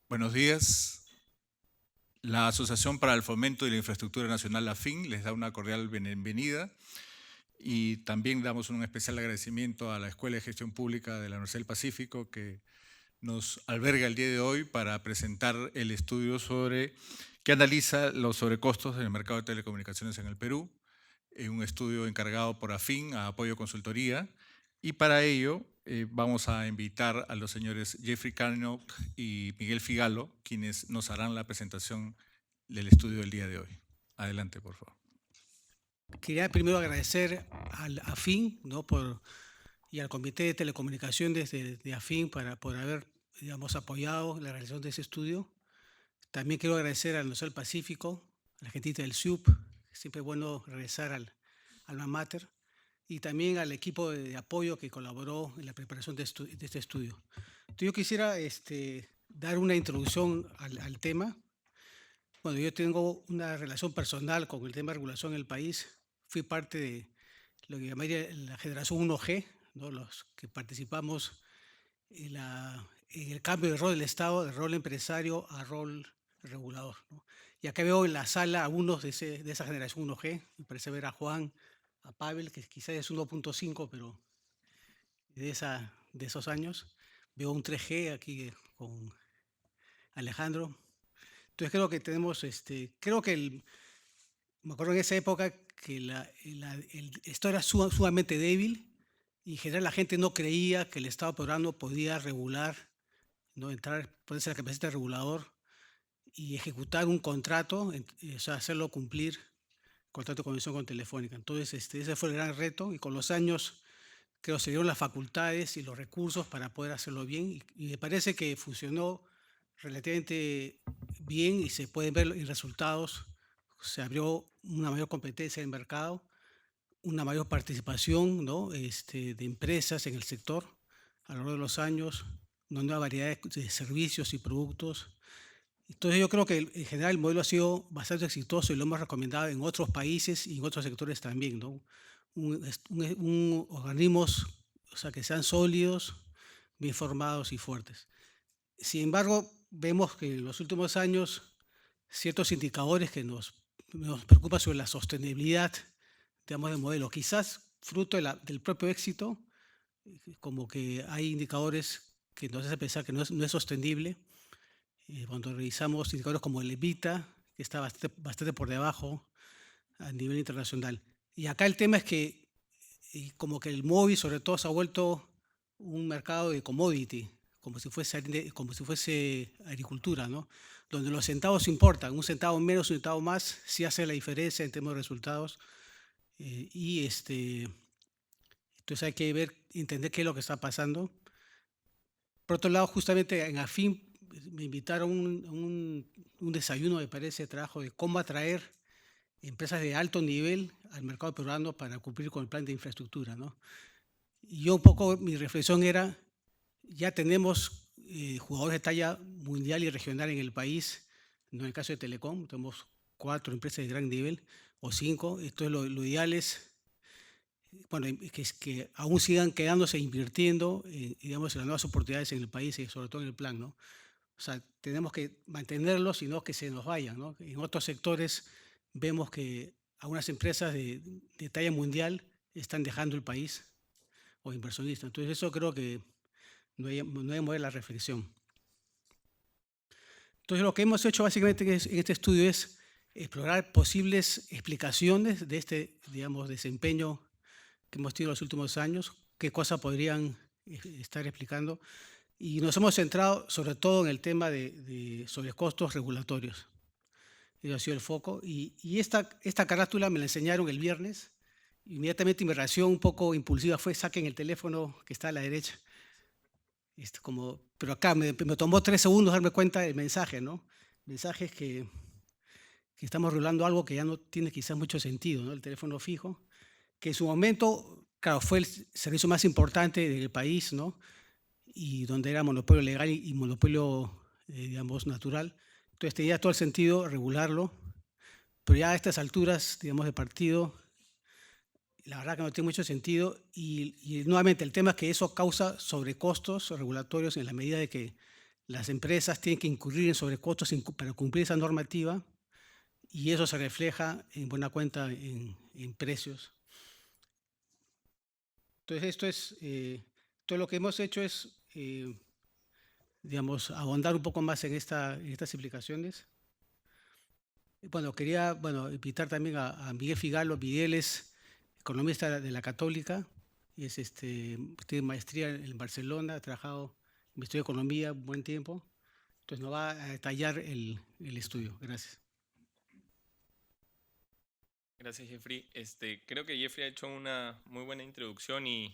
Buenos días. La Asociación para el Fomento de la Infraestructura Nacional, AFIN, les da una cordial bienvenida y también damos un especial agradecimiento a la Escuela de Gestión Pública de la Universidad del Pacífico que nos alberga el día de hoy para presentar el estudio que analiza los sobrecostos del mercado de telecomunicaciones en el Perú, un estudio encargado por AFIN, a Apoyo Consultoría, y para ello vamos a invitar a los señores Jeffrey Carnot y Miguel Figalo, quienes nos harán la presentación del estudio del día de hoy. Adelante, por favor. Quería primero agradecer al AFIN, ¿no? Y al Comité de Telecomunicaciones de AFIN por haber, digamos, apoyado la realización de ese estudio. También quiero agradecer a la Universidad del Pacífico, a la gentita del SUP, siempre es bueno regresar al alma mater, y también al equipo de apoyo que colaboró en la preparación de este estudio. Entonces yo quisiera dar una introducción al tema. Bueno, yo tengo una relación personal con el tema de regulación en el país. Fui parte de lo que llamaría la generación 1G, ¿no? Los que participamos en el cambio de rol del Estado, de rol empresario a rol regulador, ¿no? Y acá veo en la sala a algunos de esa generación 1G. Me parece ver a Juan, a Pavel, que quizás es 1.5, pero de esos años. Veo un 3G aquí con Alejandro. Entonces creo que tenemos, me acuerdo en esa época que esto era sumamente débil y en general la gente no creía que el Estado peruano podía regular, no entrar, ponerse la capacidad de regulador y ejecutar un contrato, o sea, hacerlo cumplir, contrato de conexión con Telefónica. Entonces, ese fue el gran reto y con los años creo se dieron las facultades y los recursos para poder hacerlo bien y me parece que funcionó relativamente bien y se pueden ver en resultados. Se abrió una mayor competencia en el mercado, una mayor participación, ¿no? De empresas en el sector a lo largo de los años, una nueva variedad de servicios y productos. Entonces yo creo que en general el modelo ha sido bastante exitoso y lo hemos recomendado en otros países y en otros sectores también, ¿no? Organismos, o sea, que sean sólidos, bien formados y fuertes. Sin embargo, vemos que en los últimos años ciertos indicadores que nos preocupan sobre la sostenibilidad, digamos, del modelo, quizás fruto del propio éxito, como que hay indicadores que nos hacen pensar que no es sostenible. Cuando revisamos indicadores como el EBITDA, que está bastante por debajo a nivel internacional. Y acá el tema es que como que el móvil sobre todo se ha vuelto un mercado de commodity, como si fuese agricultura, ¿no? Donde los centavos importan, un centavo menos, un centavo más, sí hace la diferencia en términos de resultados. Y entonces hay que entender qué es lo que está pasando. Por otro lado, justamente en AFIN me invitaron a un desayuno, me parece, de trabajo de cómo atraer empresas de alto nivel al mercado peruano para cumplir con el plan de infraestructura, ¿no? Y yo un poco, mi reflexión era, ya tenemos jugadores de talla mundial y regional en el país, no en el caso de Telecom, tenemos 4 empresas de gran nivel o 5, entonces lo ideal es, bueno, que aún sigan quedándose invirtiendo, digamos, en las nuevas oportunidades en el país y sobre todo en el plan, ¿no? O sea, tenemos que mantenerlos y no que se nos vayan, ¿no? En otros sectores vemos que algunas empresas de talla mundial están dejando el país o inversionistas. Entonces eso creo que no hay mover la reflexión. Entonces lo que hemos hecho básicamente en este estudio es explorar posibles explicaciones de este, digamos, desempeño que hemos tenido en los últimos años, qué cosas podrían estar explicando. Y nos hemos centrado sobre todo en el tema de sobrecostos regulatorios. Ese ha sido el foco. Y esta carátula me la enseñaron el viernes. Inmediatamente mi reacción un poco impulsiva fue saquen el teléfono que está a la derecha. Pero acá me tomó 3 segundos darme cuenta del mensaje, ¿no? El mensaje es que estamos regulando algo que ya no tiene quizás mucho sentido, ¿no? El teléfono fijo, que en su momento, claro, fue el servicio más importante del país, ¿no? Y donde era monopolio legal y monopolio, digamos, natural. Entonces tenía todo el sentido regularlo, pero ya a estas alturas, digamos, de partido, la verdad que no tiene mucho sentido. Y nuevamente el tema es que eso causa sobrecostos regulatorios en la medida de que las empresas tienen que incurrir en sobrecostos para cumplir esa normativa y eso se refleja en buena cuenta en precios. Entonces, todo lo que hemos hecho es, digamos, ahondar un poco más en estas implicaciones. Bueno, quería invitar también a Miguel Figalo. Miguel es economista de la Católica, tiene maestría en Barcelona, ha trabajado en Ministerio de Economía un buen tiempo, entonces nos va a detallar el estudio. Gracias. Gracias, Jeffrey. Creo que Jeffrey ha hecho una muy buena introducción y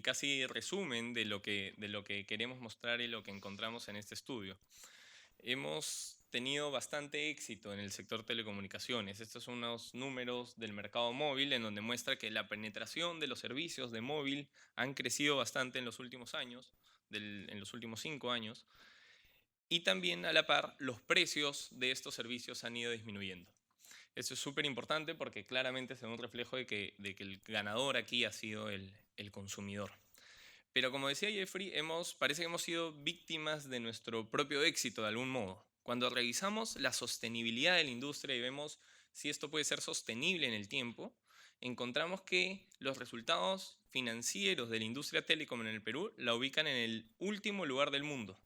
casi resumen de lo que queremos mostrar y lo que encontramos en este estudio. Hemos tenido bastante éxito en el sector telecomunicaciones. Estos son unos números del mercado móvil en donde muestra que la penetración de los servicios de móvil han crecido bastante en los últimos años, en los últimos 5 años, y también a la par los precios de estos servicios han ido disminuyendo. Esto es súper importante porque claramente se ve un reflejo de que el ganador aquí ha sido el consumidor. Pero como decía Jeffrey, parece que hemos sido víctimas de nuestro propio éxito de algún modo. Cuando revisamos la sostenibilidad de la industria y vemos si esto puede ser sostenible en el tiempo, encontramos que los resultados financieros de la industria telecom en el Perú la ubican en el último lugar del mundo.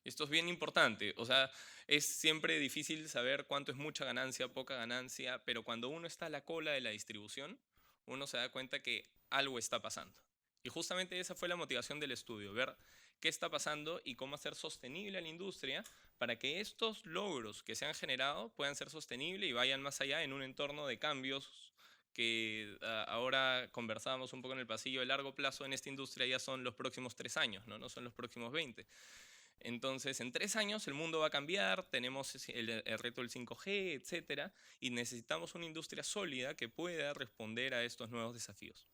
Esto es bien importante, o sea, es siempre difícil saber cuánto es mucha ganancia, poca ganancia, pero cuando uno está a la cola de la distribución, uno se da cuenta que algo está pasando. Y justamente esa fue la motivación del estudio, ver qué está pasando y cómo hacer sostenible a la industria para que estos logros que se han generado puedan ser sostenibles y vayan más allá en un entorno de cambios que ahora conversábamos un poco en el pasillo. De largo plazo en esta industria ya son los próximos 3 años, no son los próximos 20. Entonces, en 3 años el mundo va a cambiar, tenemos el reto del 5G, etcétera, y necesitamos una industria sólida que pueda responder a estos nuevos desafíos.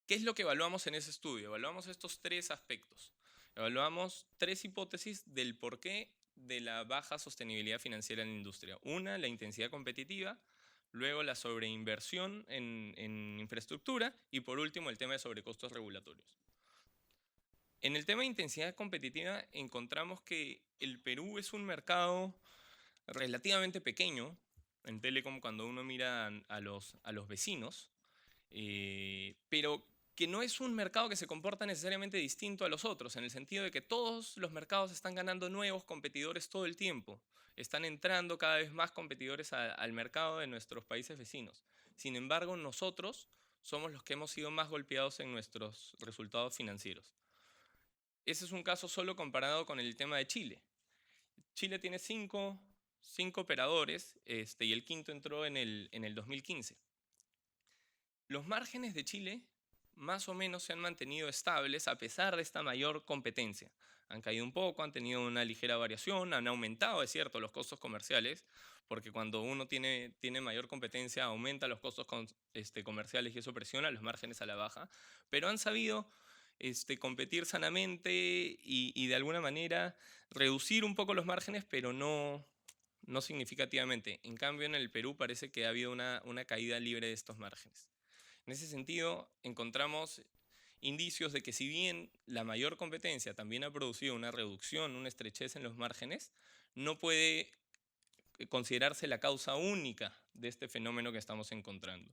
¿Qué es lo que evaluamos en ese estudio? Evaluamos estos 3 aspectos. Evaluamos 3 hipótesis del porqué de la baja sostenibilidad financiera en la industria. Una, la intensidad competitiva, luego la sobreinversión en infraestructura y por último el tema de sobrecostos regulatorios. En el tema de intensidad competitiva encontramos que el Perú es un mercado relativamente pequeño en telecom cuando uno mira a los vecinos, pero que no es un mercado que se comporta necesariamente distinto a los otros, en el sentido de que todos los mercados están ganando nuevos competidores todo el tiempo. Están entrando cada vez más competidores al mercado de nuestros países vecinos. Sin embargo, nosotros somos los que hemos sido más golpeados en nuestros resultados financieros. Ese es un caso solo comparado con el tema de Chile. Chile tiene 5 operadores y el quinto entró en el 2015. Los márgenes de Chile más o menos se han mantenido estables a pesar de esta mayor competencia. Han caído un poco, han tenido una ligera variación, han aumentado, es cierto, los costos comerciales, porque cuando uno tiene mayor competencia aumenta los costos comerciales y eso presiona los márgenes a la baja, pero han sabido competir sanamente y de alguna manera reducir un poco los márgenes, pero no significativamente. En cambio, en el Perú parece que ha habido una caída libre de estos márgenes. En ese sentido, encontramos indicios de que si bien la mayor competencia también ha producido una reducción, una estrechez en los márgenes, no puede considerarse la causa única de este fenómeno que estamos encontrando.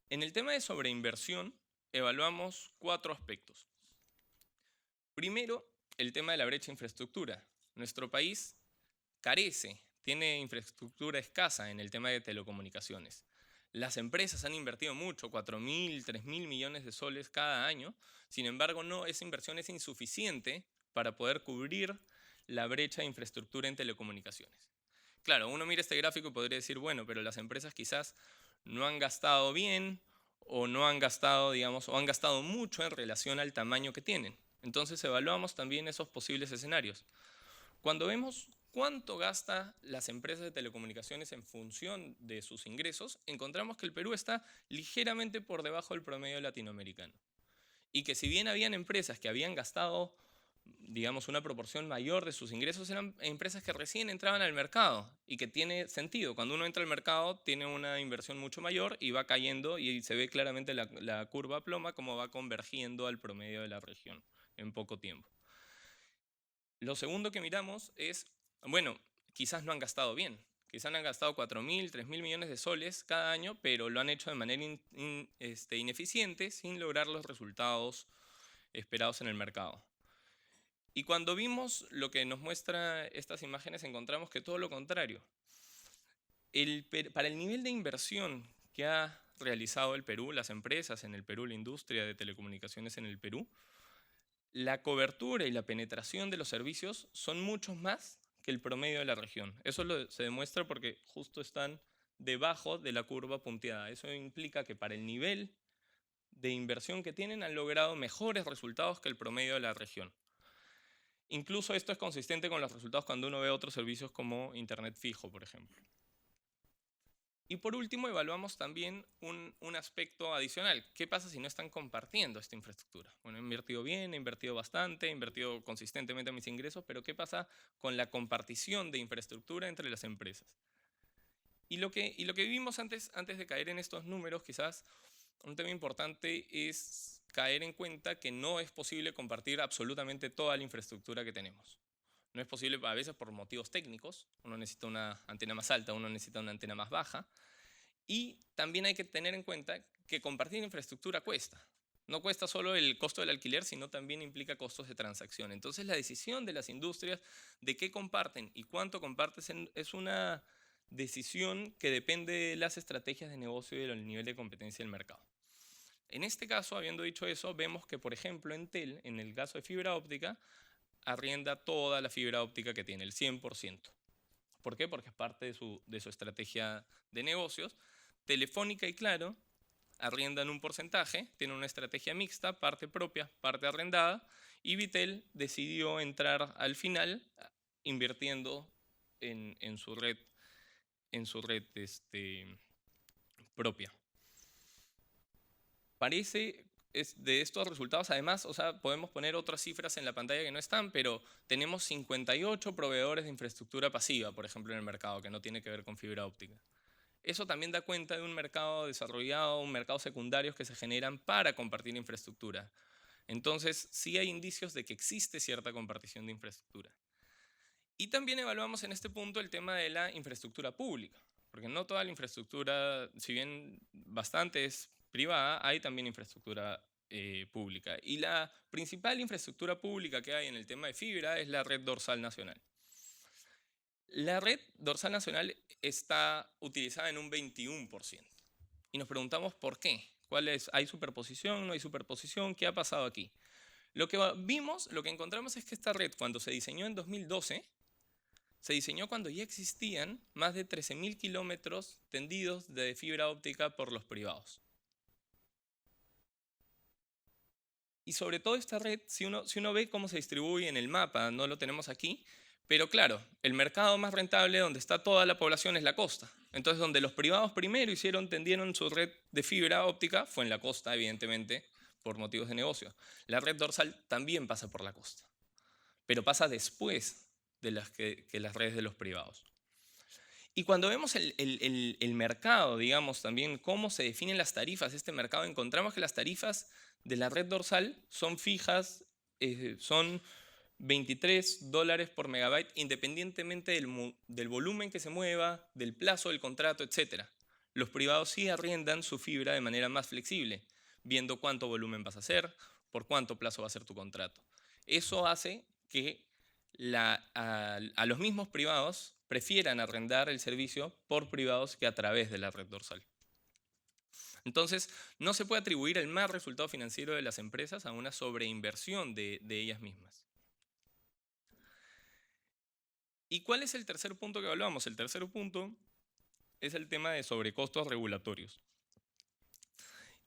En el tema de sobreinversión, evaluamos 4 aspectos. Primero, el tema de la brecha de infraestructura. Nuestro país tiene infraestructura escasa en el tema de telecomunicaciones. Las empresas han invertido mucho, 4.000, 3.000 millones de soles cada año. Sin embargo, esa inversión es insuficiente para poder cubrir la brecha de infraestructura en telecomunicaciones. Claro, uno mira este gráfico y podría decir, bueno, pero las empresas quizás no han gastado bien o no han gastado, digamos, o han gastado mucho en relación al tamaño que tienen. Entonces evaluamos también esos posibles escenarios. Cuando vemos cuánto gastan las empresas de telecomunicaciones en función de sus ingresos, encontramos que el Perú está ligeramente por debajo del promedio latinoamericano. Y que si bien habían empresas que habían gastado, digamos, una proporción mayor de sus ingresos, eran empresas que recién entraban al mercado y que tiene sentido. Cuando uno entra al mercado tiene una inversión mucho mayor y va cayendo y se ve claramente la curva ploma como va convergiendo al promedio de la región en poco tiempo. Lo segundo que miramos es, bueno, quizás no han gastado bien. Quizás han gastado 4.000, 3.000 millones de soles cada año, pero lo han hecho de manera ineficiente sin lograr los resultados esperados en el mercado. Y cuando vimos lo que nos muestra estas imágenes, encontramos que todo lo contrario. Para el nivel de inversión que ha realizado el Perú, las empresas en el Perú, la industria de telecomunicaciones en el Perú, la cobertura y la penetración de los servicios son muchos más que el promedio de la región. Eso se demuestra porque justo están debajo de la curva punteada. Eso implica que para el nivel de inversión que tienen han logrado mejores resultados que el promedio de la región. Incluso esto es consistente con los resultados cuando uno ve otros servicios como Internet fijo, por ejemplo. Y por último, evaluamos también un aspecto adicional. ¿Qué pasa si no están compartiendo esta infraestructura? Bueno, he invertido bien, he invertido bastante, he invertido consistentemente mis ingresos, pero ¿qué pasa con la compartición de infraestructura entre las empresas? Y lo que vimos antes de caer en estos números, quizás un tema importante es caer en cuenta que no es posible compartir absolutamente toda la infraestructura que tenemos. No es posible a veces por motivos técnicos. Uno necesita una antena más alta, uno necesita una antena más baja. Y también hay que tener en cuenta que compartir infraestructura cuesta. No cuesta solo el costo del alquiler, sino también implica costos de transacción. Entonces la decisión de las industrias de qué comparten y cuánto comparten es una decisión que depende de las estrategias de negocio y del nivel de competencia del mercado. En este caso, habiendo dicho eso, vemos que, por ejemplo, Entel, en el caso de fibra óptica, arrienda toda la fibra óptica que tiene, el 100%. ¿Por qué? Porque es parte de su estrategia de negocios. Telefónica y Claro arriendan un porcentaje, tienen una estrategia mixta, parte propia, parte arrendada, y Vitel decidió entrar al final invirtiendo en su red propia. Parece de estos resultados, además, o sea, podemos poner otras cifras en la pantalla que no están, pero tenemos 58 proveedores de infraestructura pasiva, por ejemplo, en el mercado, que no tiene que ver con fibra óptica. Eso también da cuenta de un mercado desarrollado, un mercado secundario que se generan para compartir infraestructura. Entonces, sí hay indicios de que existe cierta compartición de infraestructura. Y también evaluamos en este punto el tema de la infraestructura pública, porque no toda la infraestructura, si bien bastante es privada, hay también infraestructura pública. Y la principal infraestructura pública que hay en el tema de fibra es la red dorsal nacional. La red dorsal nacional está utilizada en un 21%. Y nos preguntamos por qué. ¿Hay superposición? ¿No hay superposición? ¿Qué ha pasado aquí? Lo que vimos, lo que encontramos es que esta red, cuando se diseñó en 2012, se diseñó cuando ya existían más de 13.000 kilómetros tendidos de fibra óptica por los privados. Y sobre todo esta red, si uno ve cómo se distribuye en el mapa, no lo tenemos aquí, pero claro, el mercado más rentable donde está toda la población es la costa. Entonces, donde los privados primero tendieron su red de fibra óptica fue en la costa, evidentemente, por motivos de negocio. La red dorsal también pasa por la costa, pero pasa después de las redes de los privados. Y cuando vemos el mercado, digamos, también cómo se definen las tarifas de este mercado, encontramos que las tarifas de la red dorsal son fijas, son $23 por megabyte, independientemente del volumen que se mueva, del plazo del contrato, etc. Los privados sí arriendan su fibra de manera más flexible, viendo cuánto volumen vas a hacer, por cuánto plazo va a ser tu contrato. Eso hace que a los mismos privados prefieran arrendar el servicio por privados que a través de la red dorsal. Entonces, no se puede atribuir el mal resultado financiero de las empresas a una sobreinversión de ellas mismas. ¿Y cuál es el tercer punto que evaluamos? El tercer punto es el tema de sobrecostos regulatorios.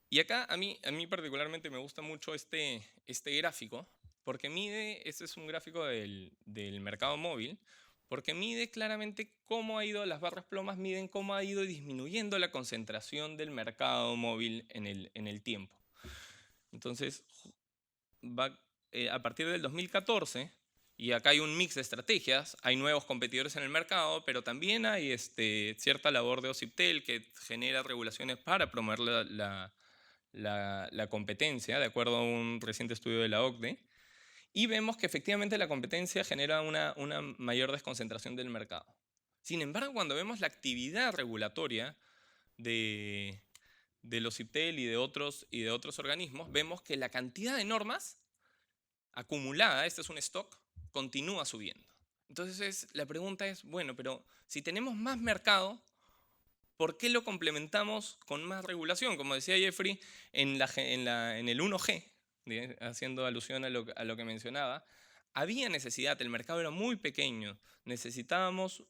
Y acá a mí particularmente me gusta mucho este gráfico, porque este es un gráfico del mercado móvil, porque mide claramente cómo ha ido, las barras plomas miden cómo ha ido disminuyendo la concentración del mercado móvil en el tiempo. Entonces, a partir del 2014, y acá hay un mix de estrategias, hay nuevos competidores en el mercado, pero también hay cierta labor de OCIPTEL que genera regulaciones para promover la competencia, de acuerdo a un reciente estudio de la OCDE. Y vemos que efectivamente la competencia genera una mayor desconcentración del mercado. Sin embargo, cuando vemos la actividad regulatoria de los IPTEL y de otros organismos, vemos que la cantidad de normas acumulada, este es un stock, continúa subiendo. Entonces la pregunta es, bueno, pero si tenemos más mercado, ¿por qué lo complementamos con más regulación? Como decía Jeffrey, en el 1G, haciendo alusión a lo que mencionaba, había necesidad, el mercado era muy pequeño, necesitábamos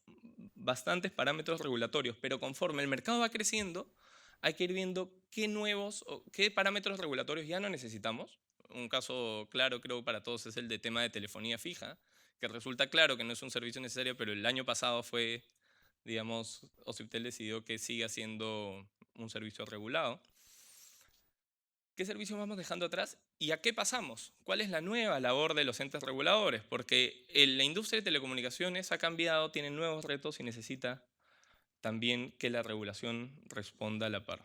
bastantes parámetros regulatorios, pero conforme el mercado va creciendo, hay que ir viendo qué parámetros regulatorios ya no necesitamos. Un caso claro, creo, para todos es el de tema de telefonía fija, que resulta claro que no es un servicio necesario, pero el año pasado fue, digamos, OCIPTEL decidió que siga siendo un servicio regulado. ¿Qué servicios vamos dejando atrás y a qué pasamos? ¿Cuál es la nueva labor de los entes reguladores? Porque la industria de telecomunicaciones ha cambiado, tiene nuevos retos y necesita también que la regulación responda a la par.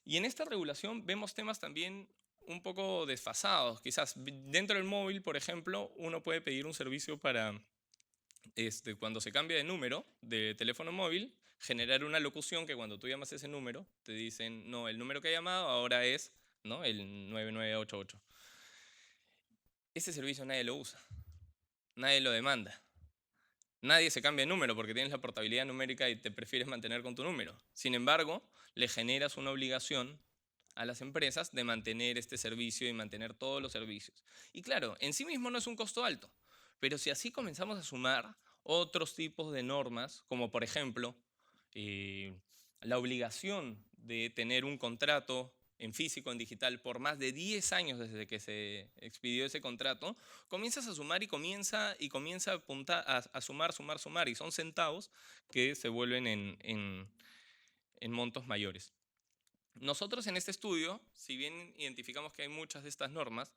Y en esta regulación vemos temas también un poco desfasados. Quizás dentro del móvil, por ejemplo, uno puede pedir un servicio para, cuando se cambia de número de teléfono móvil, generar una locución que cuando tú llamas ese número, te dicen, no, el número que ha llamado ahora es, ¿no?, el 9988. Ese servicio nadie lo usa, nadie lo demanda. Nadie se cambia de número porque tienes la portabilidad numérica y te prefieres mantener con tu número. Sin embargo, le generas una obligación a las empresas de mantener este servicio y mantener todos los servicios. Y claro, en sí mismo no es un costo alto, pero si así comenzamos a sumar otros tipos de normas, como por ejemplo la obligación de tener un contrato en físico, en digital, por más de 10 años desde que se expidió ese contrato, comienzas a sumar y comienza a apuntar, a sumar, y son centavos que se vuelven en montos mayores. Nosotros en este estudio, si bien identificamos que hay muchas de estas normas,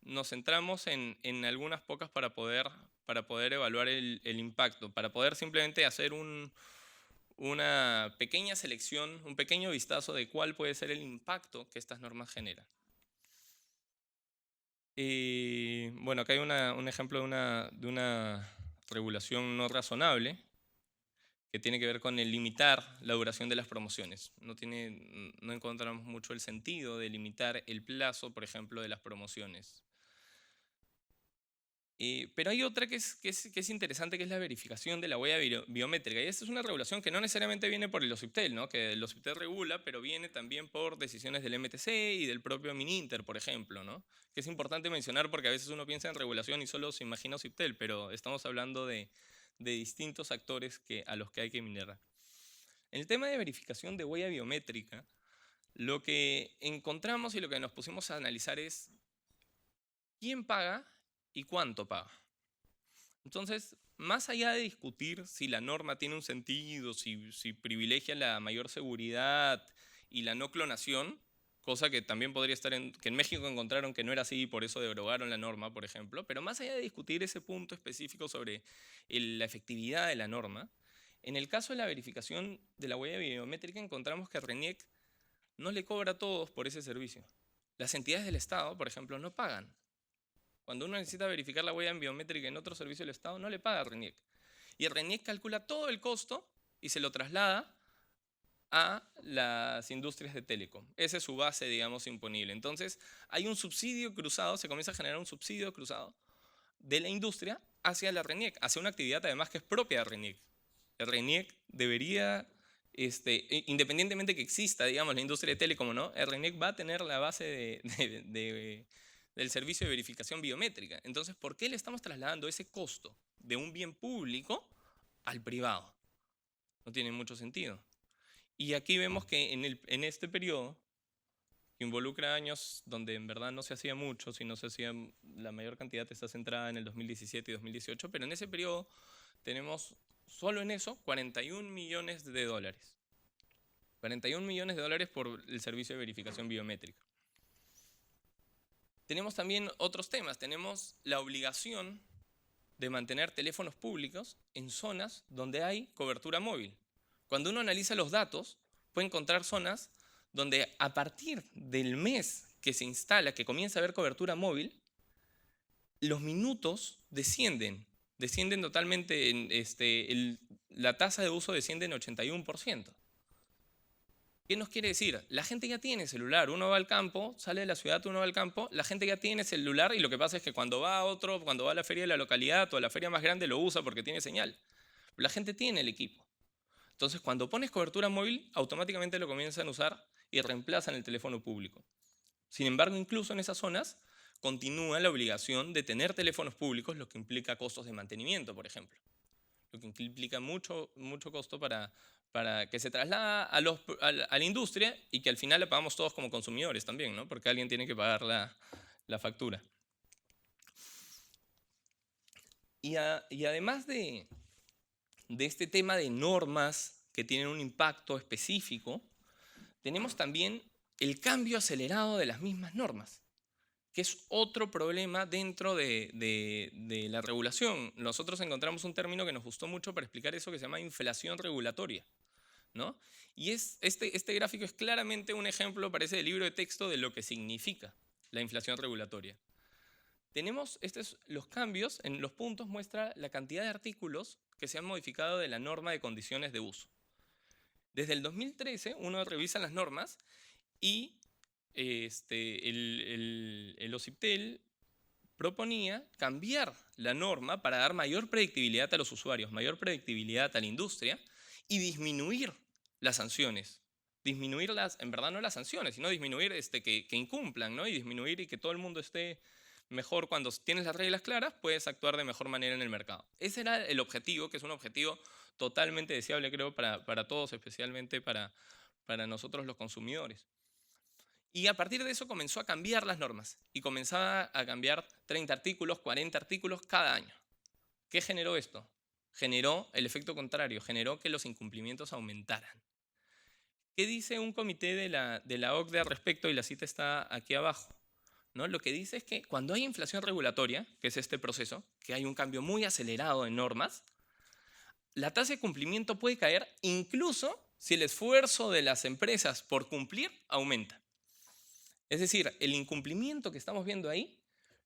nos centramos en algunas pocas para poder evaluar el impacto, para poder simplemente hacer una pequeña selección, un pequeño vistazo de cuál puede ser el impacto que estas normas generan. Bueno, acá hay un ejemplo de una regulación no razonable que tiene que ver con el limitar la duración de las promociones. No encontramos mucho el sentido de limitar el plazo, por ejemplo, de las promociones. Pero hay otra que es interesante, que es la verificación de la huella biométrica. Y esta es una regulación que no necesariamente viene por el OCIPTEL, ¿no?, que el OCIPTEL regula, pero viene también por decisiones del MTC y del propio Mininter, por ejemplo, ¿no?, que es importante mencionar porque a veces uno piensa en regulación y solo se imagina OCIPTEL, pero estamos hablando de distintos actores a los que hay que mirar. En el tema de verificación de huella biométrica, lo que encontramos y lo que nos pusimos a analizar es quién paga y cuánto paga. Entonces, más allá de discutir si la norma tiene un sentido, si privilegia la mayor seguridad y la no clonación, cosa que también podría estar que en México encontraron que no era así y por eso derogaron la norma, por ejemplo, pero más allá de discutir ese punto específico sobre la efectividad de la norma, en el caso de la verificación de la huella biométrica encontramos que RENIEC no le cobra a todos por ese servicio. Las entidades del Estado, por ejemplo, no pagan. Cuando uno necesita verificar la huella biométrica en otro servicio del Estado, no le paga a RENIEC. Y el RENIEC calcula todo el costo y se lo traslada a las industrias de telecom. Esa es su base, digamos, imponible. Entonces, hay un subsidio cruzado, se comienza a generar un subsidio cruzado de la industria hacia la RENIEC, hacia una actividad además que es propia de RENIEC. El RENIEC debería, independientemente que exista, digamos, la industria de telecom, ¿no?, el RENIEC va a tener la base del servicio de verificación biométrica. Entonces, ¿por qué le estamos trasladando ese costo de un bien público al privado? No tiene mucho sentido. Y aquí vemos que en este periodo, que involucra años donde en verdad no se hacía mucho, sino se hacía, la mayor cantidad está centrada en el 2017 y 2018, pero en ese periodo tenemos solo en eso 41 millones de dólares. 41 millones de dólares por el servicio de verificación biométrica. Tenemos también otros temas. Tenemos la obligación de mantener teléfonos públicos en zonas donde hay cobertura móvil. Cuando uno analiza los datos, puede encontrar zonas donde a partir del mes que se instala, que comienza a haber cobertura móvil, los minutos descienden totalmente, la tasa de uso desciende en 81%. ¿Qué nos quiere decir? La gente ya tiene celular, uno va al campo, sale de la ciudad, uno va al campo, la gente ya tiene celular y lo que pasa es que cuando va a la feria de la localidad o a la feria más grande lo usa porque tiene señal. La gente tiene el equipo. Entonces, cuando pones cobertura móvil, automáticamente lo comienzan a usar y reemplazan el teléfono público. Sin embargo, incluso en esas zonas continúa la obligación de tener teléfonos públicos, lo que implica costos de mantenimiento, por ejemplo. Lo que implica mucho costo para que se traslada a la industria y que al final la pagamos todos como consumidores también, ¿no? Porque alguien tiene que pagar la factura. Y además de este tema de normas que tienen un impacto específico, tenemos también el cambio acelerado de las mismas normas, que es otro problema dentro de la regulación. Nosotros encontramos un término que nos gustó mucho para explicar eso, que se llama inflación regulatoria, ¿no? Y este gráfico es claramente un ejemplo, parece de libro de texto, de lo que significa la inflación regulatoria. Tenemos los cambios, en los puntos muestra la cantidad de artículos que se han modificado de la norma de condiciones de uso. Desde el 2013 uno revisa las normas y el OCIPTEL proponía cambiar la norma para dar mayor predictibilidad a los usuarios, mayor predictibilidad a la industria y disminuir las sanciones. Disminuirlas, en verdad no las sanciones, sino disminuir que incumplan, ¿no? Y disminuir y que todo el mundo esté mejor. Cuando tienes las reglas claras, puedes actuar de mejor manera en el mercado. Ese era el objetivo, que es un objetivo totalmente deseable, creo, para todos, especialmente para nosotros los consumidores. Y a partir de eso comenzó a cambiar las normas y comenzaba a cambiar 30 artículos, 40 artículos cada año. ¿Qué generó esto? Generó el efecto contrario, generó que los incumplimientos aumentaran. ¿Qué dice un comité de la OCDE al respecto? Y la cita está aquí abajo, ¿no? Lo que dice es que cuando hay inflación regulatoria, que es este proceso, que hay un cambio muy acelerado en normas, la tasa de cumplimiento puede caer incluso si el esfuerzo de las empresas por cumplir aumenta. Es decir, el incumplimiento que estamos viendo ahí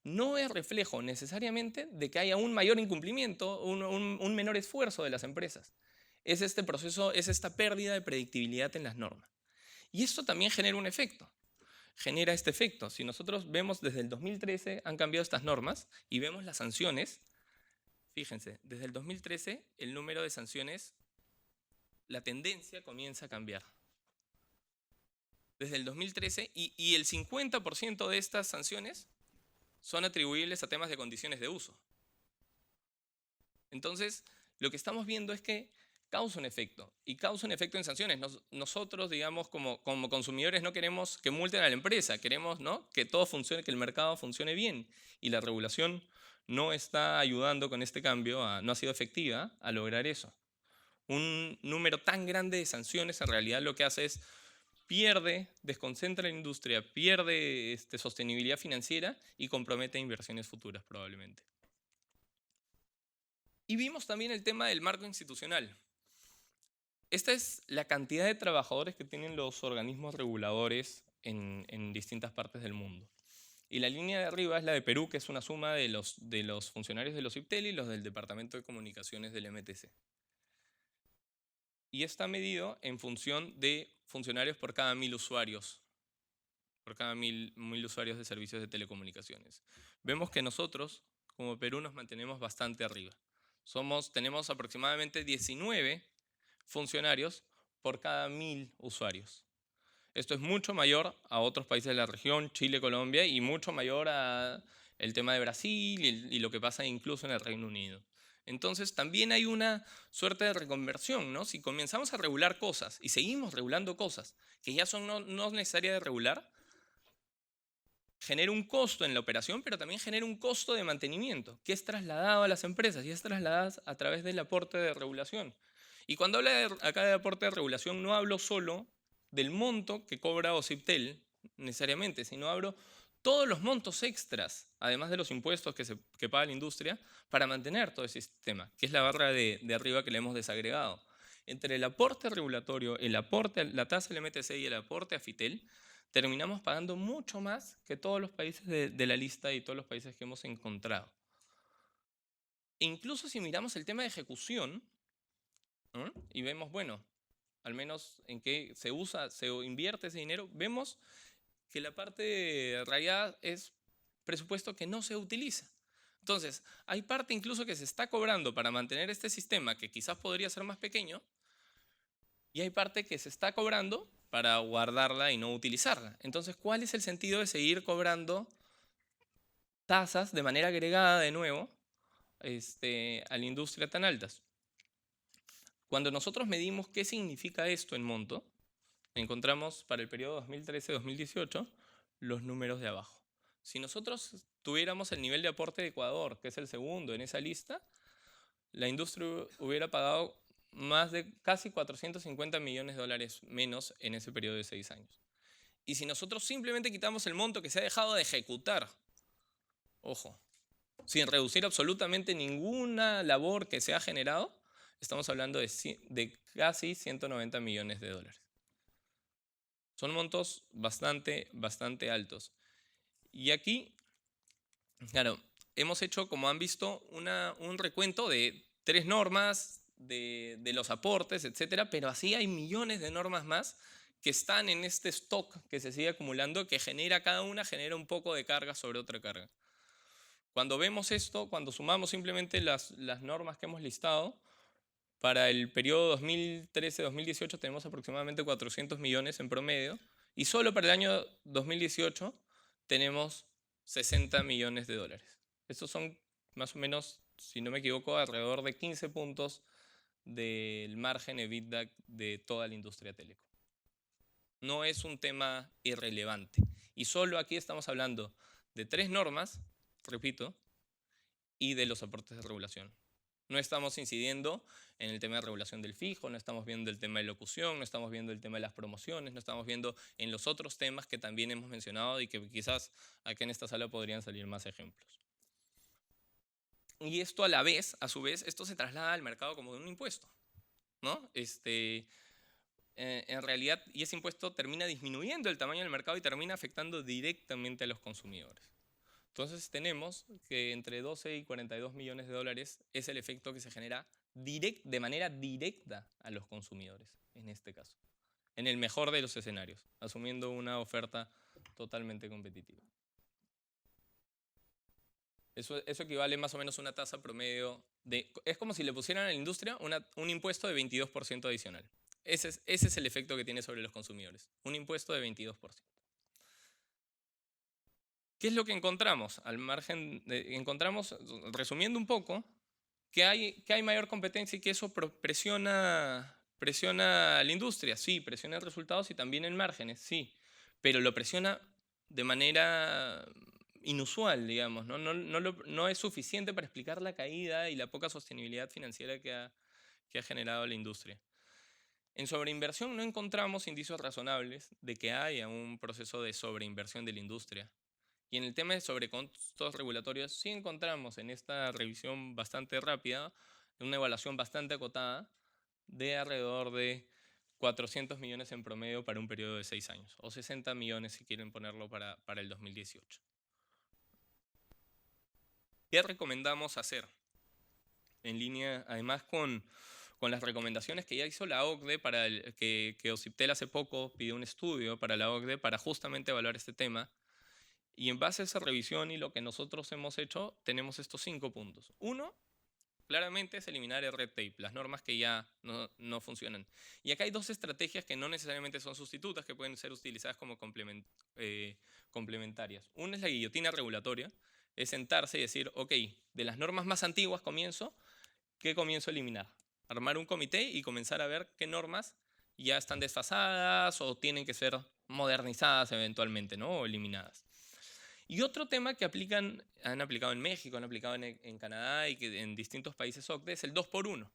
no es reflejo necesariamente de que haya un mayor incumplimiento, un menor esfuerzo de las empresas. Es este proceso, es esta pérdida de predictibilidad en las normas. Y esto también genera un efecto. Genera este efecto. Si nosotros vemos desde el 2013 han cambiado estas normas y vemos las sanciones, fíjense, desde el 2013 el número de sanciones, la tendencia comienza a cambiar. Desde el 2013 y el 50% de estas sanciones son atribuibles a temas de condiciones de uso. Entonces, lo que estamos viendo es que causa un efecto, y causa un efecto en sanciones. Nosotros, digamos, como consumidores no queremos que multen a la empresa, queremos, ¿no?, que todo funcione, que el mercado funcione bien, y la regulación no está ayudando con este cambio, no ha sido efectiva a lograr eso. Un número tan grande de sanciones en realidad lo que hace es desconcentra la industria, pierde sostenibilidad financiera y compromete inversiones futuras probablemente. Y vimos también el tema del marco institucional. Esta es la cantidad de trabajadores que tienen los organismos reguladores en distintas partes del mundo. Y la línea de arriba es la de Perú, que es una suma de los funcionarios de los OCIPTEL y los del Departamento de Comunicaciones del MTC. Y está medido en función de funcionarios por cada 1000 usuarios, por cada 1000 usuarios de servicios de telecomunicaciones. Vemos que nosotros, como Perú, nos mantenemos bastante arriba. Tenemos aproximadamente 19 funcionarios por cada 1000 usuarios. Esto es mucho mayor a otros países de la región, Chile, Colombia, y mucho mayor al tema de Brasil y lo que pasa incluso en el Reino Unido. Entonces también hay una suerte de reconversión, ¿no? Si comenzamos a regular cosas y seguimos regulando cosas que ya son no necesarias de regular, genera un costo en la operación, pero también genera un costo de mantenimiento que es trasladado a las empresas y es trasladado a través del aporte de regulación. Y cuando hablo acá de aporte de regulación no hablo solo del monto que cobra OCIPTEL necesariamente, sino hablo todos los montos extras, además de los impuestos que paga la industria, para mantener todo ese sistema, que es la barra de arriba que le hemos desagregado. Entre el aporte regulatorio, la tasa del MTC y el aporte a FITEL, terminamos pagando mucho más que todos los países de la lista y todos los países que hemos encontrado. E incluso si miramos el tema de ejecución, ¿no? Y vemos, bueno, al menos en qué se usa, se invierte ese dinero, vemos que la parte rayada es presupuesto que no se utiliza. Entonces, hay parte incluso que se está cobrando para mantener este sistema que quizás podría ser más pequeño, y hay parte que se está cobrando para guardarla y no utilizarla. Entonces, ¿cuál es el sentido de seguir cobrando tasas de manera agregada de nuevo a la industria tan altas? Cuando nosotros medimos qué significa esto en monto, encontramos para el periodo 2013-2018 los números de abajo. Si nosotros tuviéramos el nivel de aporte de Ecuador, que es el segundo en esa lista, la industria hubiera pagado más de casi 450 millones de dólares menos en ese periodo de 6 años. Y si nosotros simplemente quitamos el monto que se ha dejado de ejecutar, ojo, sin reducir absolutamente ninguna labor que se ha generado, estamos hablando de casi 190 millones de dólares. Son montos bastante altos. Y aquí, claro, hemos hecho, como han visto, un recuento de 3 normas, de los aportes, etcétera, pero así hay millones de normas más que están en este stock que se sigue acumulando, que cada una genera un poco de carga sobre otra carga. Cuando vemos esto, cuando sumamos simplemente las normas que hemos listado, para el periodo 2013-2018 tenemos aproximadamente 400 millones en promedio, y solo para el año 2018 tenemos 60 millones de dólares. Estos son más o menos, si no me equivoco, alrededor de 15 puntos del margen EBITDA de toda la industria telecom. No es un tema irrelevante. Y solo aquí estamos hablando de 3 normas, repito, y de los aportes de regulación. No estamos incidiendo en el tema de regulación del fijo, no estamos viendo el tema de locución, no estamos viendo el tema de las promociones, no estamos viendo en los otros temas que también hemos mencionado y que quizás aquí en esta sala podrían salir más ejemplos. Y esto a su vez, esto se traslada al mercado como de un impuesto, ¿no? En realidad, y ese impuesto termina disminuyendo el tamaño del mercado y termina afectando directamente a los consumidores. Entonces tenemos que entre 12 y 42 millones de dólares es el efecto que se genera de manera directa a los consumidores, en este caso. En el mejor de los escenarios, asumiendo una oferta totalmente competitiva. Eso equivale más o menos a una tasa promedio de... Es como si le pusieran a la industria un impuesto de 22% adicional. Ese es el efecto que tiene sobre los consumidores. Un impuesto de 22%. ¿Qué es lo que encontramos? Al margen encontramos, resumiendo un poco, que hay mayor competencia y que eso presiona a la industria. Sí, presiona resultados y también en márgenes, sí. Pero lo presiona de manera inusual, digamos. No es suficiente para explicar la caída y la poca sostenibilidad financiera que ha generado la industria. En sobreinversión no encontramos indicios razonables de que haya un proceso de sobreinversión de la industria. Y en el tema de sobrecostos regulatorios sí encontramos en esta revisión bastante rápida una evaluación bastante acotada de alrededor de 400 millones en promedio para un periodo de 6 años, o 60 millones si quieren ponerlo para el 2018. ¿Qué recomendamos hacer? En línea, además, con las recomendaciones que ya hizo la OCDE, que OCIPTEL hace poco pidió un estudio para la OCDE para justamente evaluar este tema. Y en base a esa revisión y lo que nosotros hemos hecho, tenemos estos 5 puntos. 1, claramente es eliminar el red tape, las normas que ya no funcionan. Y acá hay 2 estrategias que no necesariamente son sustitutas, que pueden ser utilizadas como complementarias. Una es la guillotina regulatoria, es sentarse y decir, ok, de las normas más antiguas ¿qué comienzo a eliminar? Armar un comité y comenzar a ver qué normas ya están desfasadas o tienen que ser modernizadas eventualmente, ¿no? O eliminadas. Y otro tema que han aplicado en México, han aplicado en Canadá y que en distintos países OCDE es el 2x1.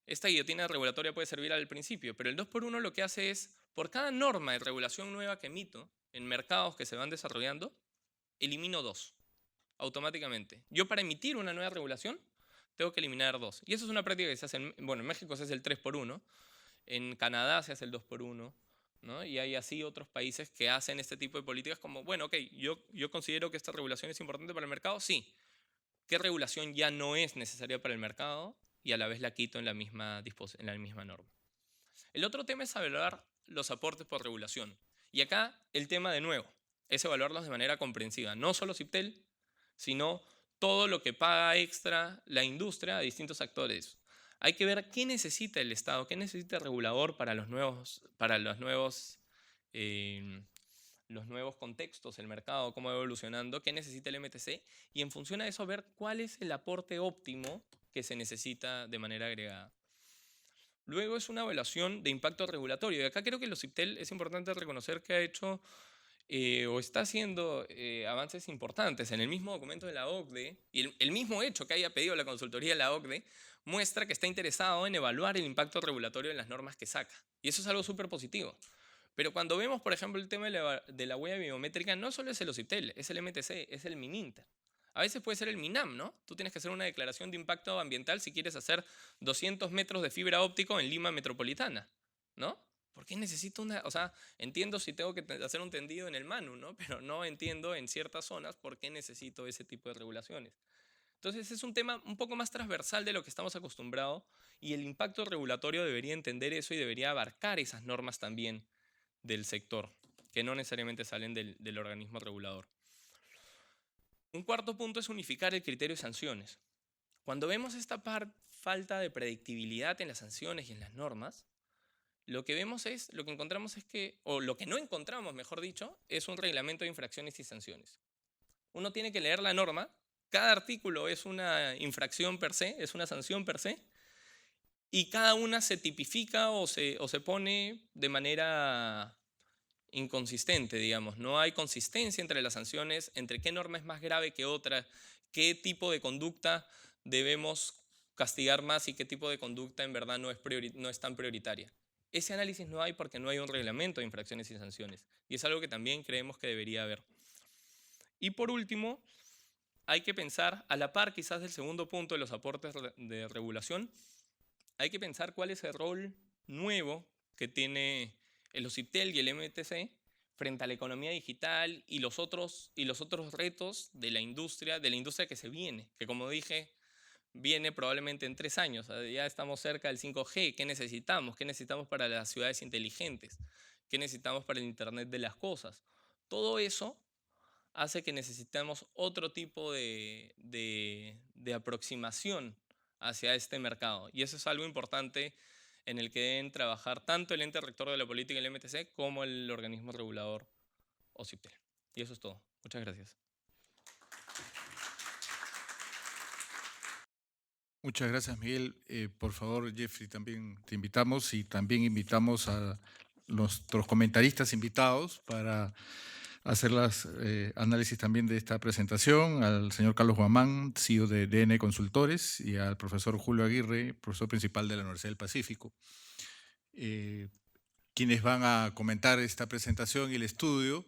Esta guillotina regulatoria puede servir al principio, pero el 2x1 lo que hace es, por cada norma de regulación nueva que emito en mercados que se van desarrollando, elimino 2 automáticamente. Yo para emitir una nueva regulación tengo que eliminar 2. Y eso es una práctica que se hace en México se hace el 3x1, en Canadá se hace el 2x1, ¿no? Y hay así otros países que hacen este tipo de políticas como, bueno, ok, yo considero que esta regulación es importante para el mercado, sí. ¿Qué regulación ya no es necesaria para el mercado? Y a la vez la quito en la misma norma. El otro tema es evaluar los aportes por regulación. Y acá el tema de nuevo es evaluarlos de manera comprensiva. No solo CIPTEL, sino todo lo que paga extra la industria a distintos actores. Hay que ver qué necesita el Estado, qué necesita el regulador para los nuevos contextos, el mercado, cómo va evolucionando, qué necesita el MTC, y en función a eso ver cuál es el aporte óptimo que se necesita de manera agregada. Luego es una evaluación de impacto regulatorio. Y acá creo que los CIPTEL es importante reconocer que ha hecho o está haciendo avances importantes. En el mismo documento de la OCDE, y el mismo hecho que haya pedido la consultoría de la OCDE, muestra que está interesado en evaluar el impacto regulatorio de las normas que saca. Y eso es algo súper positivo. Pero cuando vemos, por ejemplo, el tema de la huella biométrica, no solo es el OCIPTEL, es el MTC, es el MININTA. A veces puede ser el MINAM, ¿no? Tú tienes que hacer una declaración de impacto ambiental si quieres hacer 200 metros de fibra óptica en Lima metropolitana, ¿no? ¿Por qué necesito una...? O sea, entiendo si tengo que hacer un tendido en el Manu, ¿no? Pero no entiendo en ciertas zonas por qué necesito ese tipo de regulaciones. Entonces es un tema un poco más transversal de lo que estamos acostumbrados y el impacto regulatorio debería entender eso y debería abarcar esas normas también del sector, que no necesariamente salen del organismo regulador. Un cuarto punto es unificar el criterio de sanciones. Cuando vemos esta falta de predictibilidad en las sanciones y en las normas, lo que encontramos es que, o lo que no encontramos, mejor dicho, es un reglamento de infracciones y sanciones. Uno tiene que leer la norma, cada artículo es una infracción per se, es una sanción per se, y cada una se tipifica o se pone de manera inconsistente, digamos. No hay consistencia entre las sanciones, entre qué norma es más grave que otra, qué tipo de conducta debemos castigar más y qué tipo de conducta en verdad no es tan prioritaria. Ese análisis no hay porque no hay un reglamento de infracciones y sanciones. Y es algo que también creemos que debería haber. Y por último, hay que pensar, a la par quizás del segundo punto de los aportes de regulación, hay que pensar cuál es el rol nuevo que tiene el OCIPTEL y el MTC frente a la economía digital y los otros retos de la industria que se viene, que como dije, viene probablemente en 3 años. Ya estamos cerca del 5G. ¿Qué necesitamos? ¿Qué necesitamos para las ciudades inteligentes? ¿Qué necesitamos para el Internet de las cosas? Todo eso hace que necesitemos otro tipo de aproximación hacia este mercado. Y eso es algo importante en el que deben trabajar tanto el ente rector de la política, el MTC, como el organismo regulador OCIPTEL. Y eso es todo. Muchas gracias. Muchas gracias, Miguel. Por favor, Jeffrey, también te invitamos y también invitamos a nuestros comentaristas invitados para hacer los análisis también de esta presentación, al señor Carlos Guamán, CEO de DN Consultores, y al profesor Julio Aguirre, profesor principal de la Universidad del Pacífico, quienes van a comentar esta presentación y el estudio.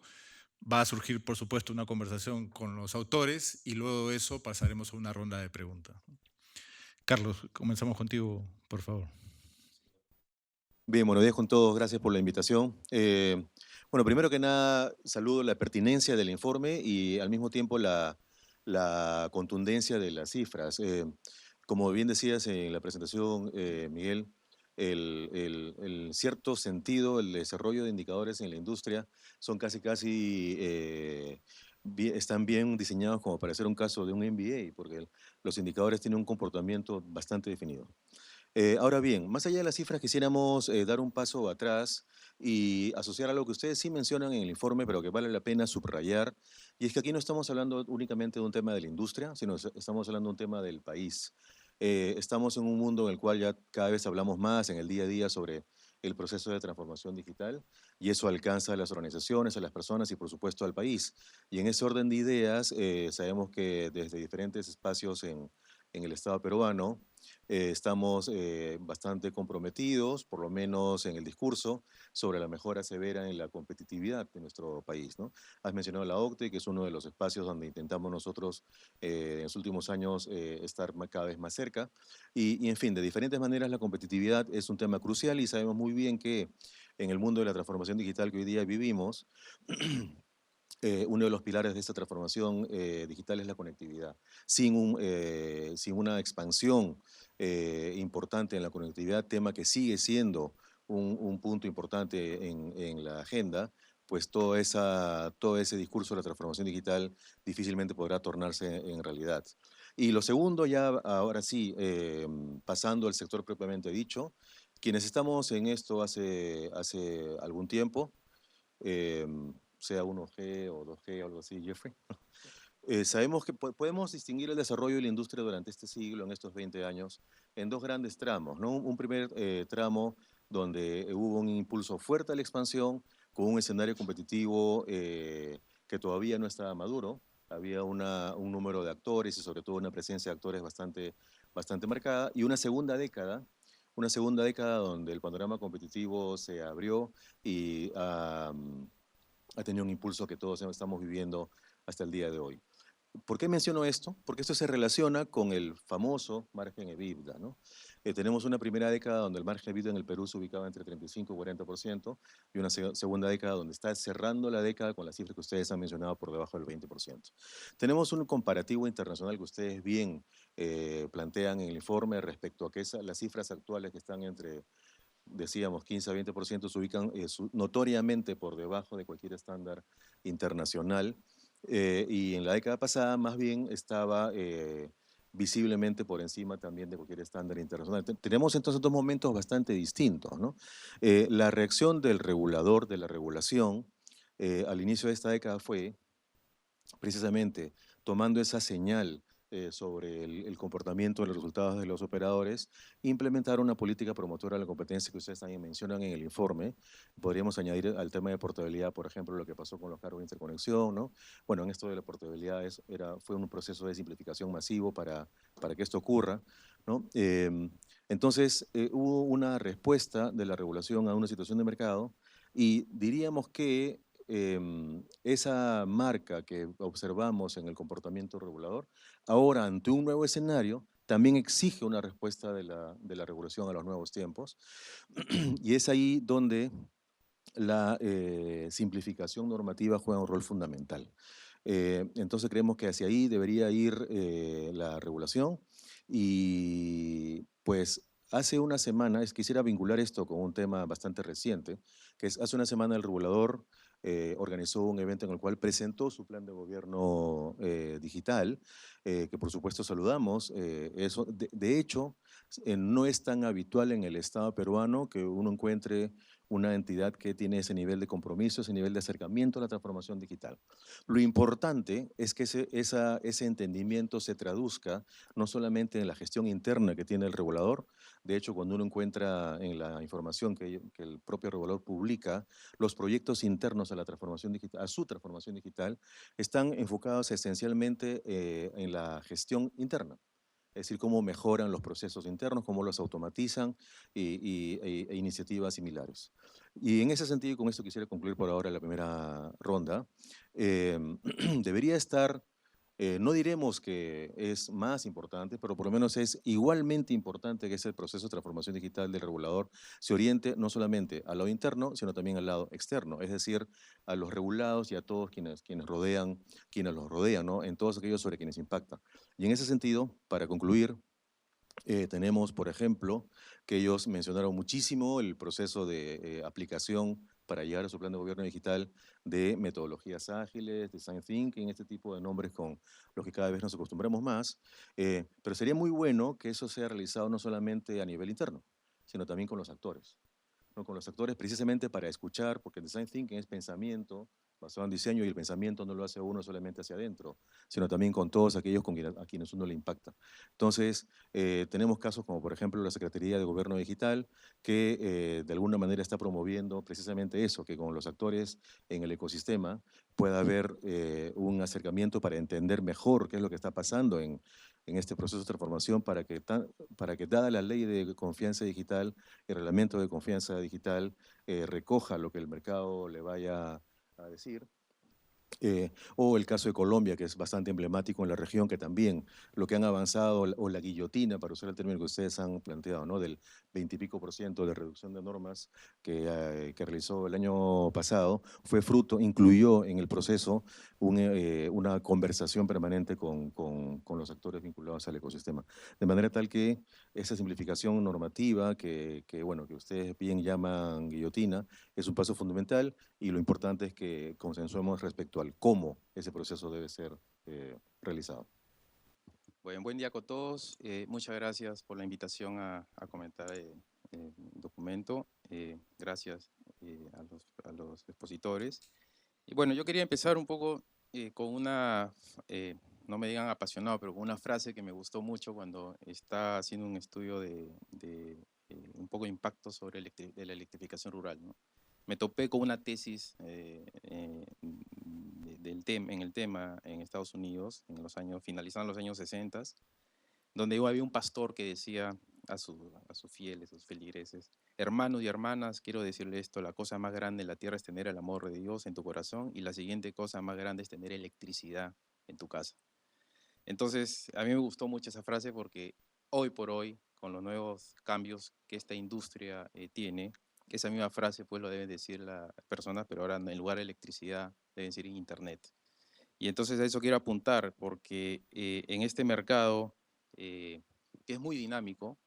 Va a surgir, por supuesto, una conversación con los autores y luego de eso pasaremos a una ronda de preguntas. Carlos, comenzamos contigo, por favor. Bien, buenos días con todos, gracias por la invitación. Bueno, primero que nada, saludo la pertinencia del informe y al mismo tiempo la contundencia de las cifras. Como bien decías en la presentación, Miguel, el cierto sentido, el desarrollo de indicadores en la industria son casi están bien diseñados como para ser un caso de un MBA, porque los indicadores tienen un comportamiento bastante definido. Ahora bien, más allá de las cifras, quisiéramos dar un paso atrás y asociar algo que ustedes sí mencionan en el informe, pero que vale la pena subrayar, y es que aquí no estamos hablando únicamente de un tema de la industria, sino estamos hablando de un tema del país. Estamos en un mundo en el cual ya cada vez hablamos más en el día a día sobre el proceso de transformación digital, y eso alcanza a las organizaciones, a las personas y por supuesto al país. Y en ese orden de ideas, sabemos que desde diferentes espacios en en el Estado peruano. Estamos bastante comprometidos, por lo menos en el discurso, sobre la mejora severa en la competitividad de nuestro país, ¿no? Has mencionado la OCDE, que es uno de los espacios donde intentamos nosotros en los últimos años estar cada vez más cerca. Y, en fin, de diferentes maneras la competitividad es un tema crucial y sabemos muy bien que en el mundo de la transformación digital que hoy día vivimos, uno de los pilares de esta transformación digital es la conectividad. Sin una expansión importante en la conectividad, tema que sigue siendo un punto importante en la agenda, pues todo ese discurso de la transformación digital difícilmente podrá tornarse en realidad. Y lo segundo, ya ahora sí, pasando al sector propiamente dicho, quienes estamos en esto hace algún tiempo, eh, sea 1G o 2G o algo así, Jeffrey. Sabemos que podemos distinguir el desarrollo de la industria durante este siglo, en estos 20 años, en dos grandes tramos, ¿no? Un primer tramo donde hubo un impulso fuerte a la expansión, con un escenario competitivo que todavía no estaba maduro. Había un número de actores y sobre todo una presencia de actores bastante marcada. Y una segunda década donde el panorama competitivo se abrió y ha tenido un impulso que todos estamos viviendo hasta el día de hoy. ¿Por qué menciono esto? Porque esto se relaciona con el famoso margen EBITDA, ¿no? Tenemos una primera década donde el margen EBITDA en el Perú se ubicaba entre 35 y 40% y una segunda década donde está cerrando la década con la cifra que ustedes han mencionado por debajo del 20%. Tenemos un comparativo internacional que ustedes bien plantean en el informe respecto a que las cifras actuales que están entre, decíamos, 15 a 20% se ubican notoriamente por debajo de cualquier estándar internacional. Y en la década pasada más bien estaba visiblemente por encima también de cualquier estándar internacional. Tenemos entonces dos momentos bastante distintos, ¿no? La reacción del regulador, de la regulación, al inicio de esta década fue precisamente tomando esa señal sobre el comportamiento de los resultados de los operadores, implementar una política promotora de la competencia que ustedes también mencionan en el informe. Podríamos añadir al tema de portabilidad, por ejemplo, lo que pasó con los cargos de interconexión, ¿no? Bueno, en esto de la portabilidad fue un proceso de simplificación masivo para que esto ocurra, ¿no? Entonces, hubo una respuesta de la regulación a una situación de mercado y diríamos que esa marca que observamos en el comportamiento regulador, ahora ante un nuevo escenario, también exige una respuesta de la regulación a los nuevos tiempos. Y es ahí donde la simplificación normativa juega un rol fundamental. Entonces creemos que hacia ahí debería ir la regulación y pues hace una semana, quisiera vincular esto con un tema bastante reciente, que es hace una semana el regulador organizó un evento en el cual presentó su plan de gobierno digital, que por supuesto saludamos. De hecho, no es tan habitual en el Estado peruano que uno encuentre una entidad que tiene ese nivel de compromiso, ese nivel de acercamiento a la transformación digital. Lo importante es que ese entendimiento se traduzca no solamente en la gestión interna que tiene el regulador. De hecho, cuando uno encuentra en la información que el propio regulador publica, los proyectos internos a la transformación digital, a su transformación digital, están enfocados esencialmente en la gestión interna. Es decir, cómo mejoran los procesos internos, cómo los automatizan e iniciativas similares. Y en ese sentido, y con esto quisiera concluir por ahora la primera ronda, debería estar, no diremos que es más importante, pero por lo menos es igualmente importante que ese proceso de transformación digital del regulador se oriente no solamente al lado interno, sino también al lado externo, es decir, a los regulados y a todos quienes los rodean, ¿no? En todos aquellos sobre quienes impacta. Y en ese sentido, para concluir, tenemos, por ejemplo, que ellos mencionaron muchísimo el proceso de aplicación para llegar a su plan de gobierno digital de metodologías ágiles, design thinking, este tipo de nombres con los que cada vez nos acostumbramos más. Pero sería muy bueno que eso sea realizado no solamente a nivel interno, sino también con los actores. ¿No? Con los actores precisamente para escuchar, porque el design thinking es pensamiento, basado en diseño, y el pensamiento no lo hace uno solamente hacia adentro, sino también con todos aquellos a quienes uno le impacta. Entonces, tenemos casos como por ejemplo la Secretaría de Gobierno Digital, que de alguna manera está promoviendo precisamente eso, que con los actores en el ecosistema pueda haber un acercamiento para entender mejor qué es lo que está pasando en este proceso de transformación para que dada la ley de confianza digital, el reglamento de confianza digital recoja lo que el mercado le vaya a decir. O el caso de Colombia, que es bastante emblemático en la región, que también lo que han avanzado, o la guillotina, para usar el término que ustedes han planteado, ¿no? Del 20 y pico % de reducción de normas que realizó el año pasado, fue fruto, incluyó en el proceso una conversación permanente con los actores vinculados al ecosistema. De manera tal que esa simplificación normativa bueno, que ustedes bien llaman guillotina, es un paso fundamental, y lo importante es que consensuemos respecto al cómo ese proceso debe ser realizado. Bueno, buen día con todos. Muchas gracias por la invitación a comentar el documento. Gracias a los expositores. Y bueno, yo quería empezar un poco con una, no me digan apasionado, pero con una frase que me gustó mucho cuando está haciendo un estudio de un poco de impacto sobre de la electrificación rural, ¿no? Me topé con una tesis en el tema en Estados Unidos, finalizando los años 60, donde había un pastor que decía a sus fieles, a sus feligreses: hermanos y hermanas, quiero decirle esto, la cosa más grande en la tierra es tener el amor de Dios en tu corazón, y la siguiente cosa más grande es tener electricidad en tu casa. Entonces, a mí me gustó mucho esa frase porque hoy por hoy, con los nuevos cambios que esta industria tiene, esa misma frase pues lo deben decir las personas, pero ahora en lugar de electricidad deben decir internet. Y entonces a eso quiero apuntar, porque en este mercado, que es muy dinámico,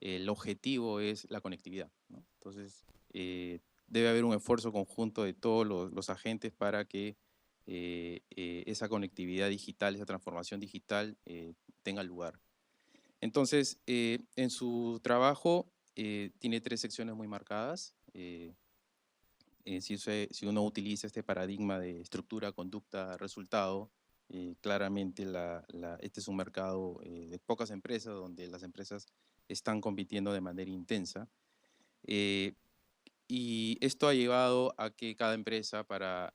el objetivo es la conectividad, ¿no? Entonces, debe haber un esfuerzo conjunto de todos los agentes para que esa conectividad digital, esa transformación digital tenga lugar. Entonces, en su trabajo tiene 3 secciones muy marcadas. Si uno utiliza este paradigma de estructura, conducta, resultado, claramente este es un mercado de pocas empresas, donde las empresas están compitiendo de manera intensa. Y esto ha llevado a que cada empresa, para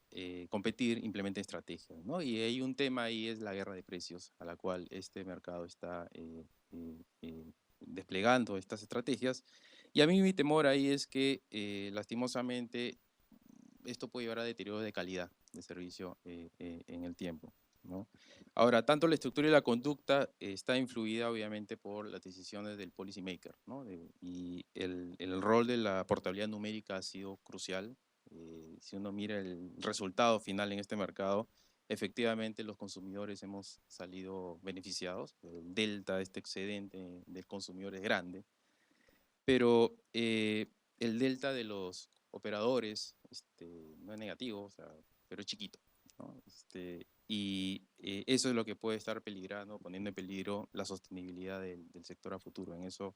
competir, implemente estrategias, ¿no? Y hay un tema ahí, es la guerra de precios, a la cual este mercado está desplegando estas estrategias. Y a mí mi temor ahí es que, lastimosamente, esto puede llevar a deterioro de calidad de servicio en el tiempo, ¿no? Ahora, tanto la estructura y la conducta está influida obviamente por las decisiones del policy maker, ¿no? Y el rol de la portabilidad numérica ha sido crucial. Si uno mira el resultado final en este mercado, efectivamente los consumidores hemos salido beneficiados. El delta, este excedente del consumidor es grande, pero el delta de los operadores no es negativo, o sea, pero es chiquito, ¿no? Y eso es lo que puede estar peligrando, poniendo en peligro la sostenibilidad del sector a futuro. En eso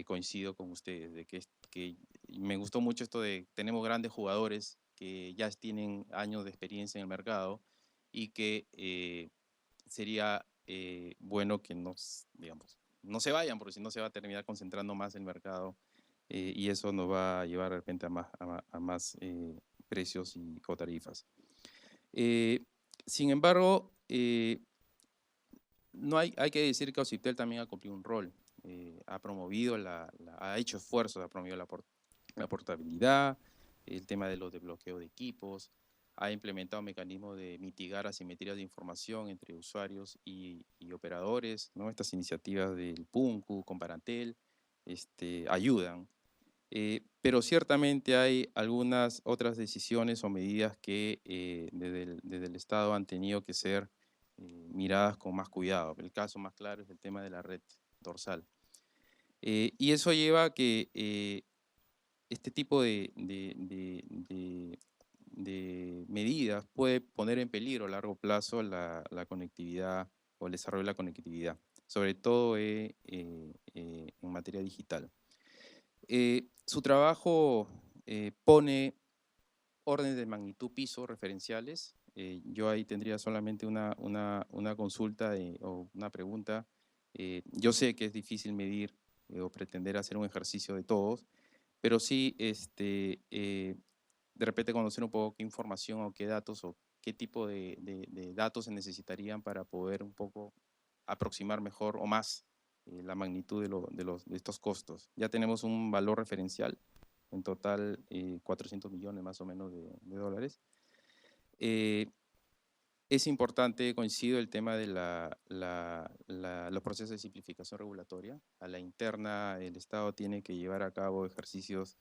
coincido con ustedes, de que me gustó mucho esto de tenemos grandes jugadores que ya tienen años de experiencia en el mercado, y que sería bueno que digamos, no se vayan, porque si no se va a terminar concentrando más el mercado, y eso nos va a llevar de repente a más precios o tarifas. Sin embargo, no hay que decir que Occitel también ha cumplido un rol. Ha promovido, ha hecho esfuerzos, ha promovido la portabilidad, el tema de los desbloqueos de equipos, ha implementado mecanismos de mitigar asimetrías de información entre usuarios y operadores, ¿no? Estas iniciativas del PUNCU, Comparatel, ayudan. Pero ciertamente hay algunas otras decisiones o medidas que desde el Estado han tenido que ser miradas con más cuidado. El caso más claro es el tema de la red dorsal. Y eso lleva a que este tipo de medidas puede poner en peligro a largo plazo la conectividad o el desarrollo de la conectividad, sobre todo en materia digital. Su trabajo pone órdenes de magnitud piso referenciales. Yo ahí tendría solamente una consulta o una pregunta. Yo sé que es difícil medir o pretender hacer un ejercicio de todos, pero sí de repente conocer un poco qué información o qué datos o qué tipo de datos se necesitarían para poder un poco aproximar mejor o más la magnitud de estos costos. Ya tenemos un valor referencial, en total 400 millones más o menos de dólares. Es importante, coincido, el tema de los procesos de simplificación regulatoria. A la interna, el Estado tiene que llevar a cabo ejercicios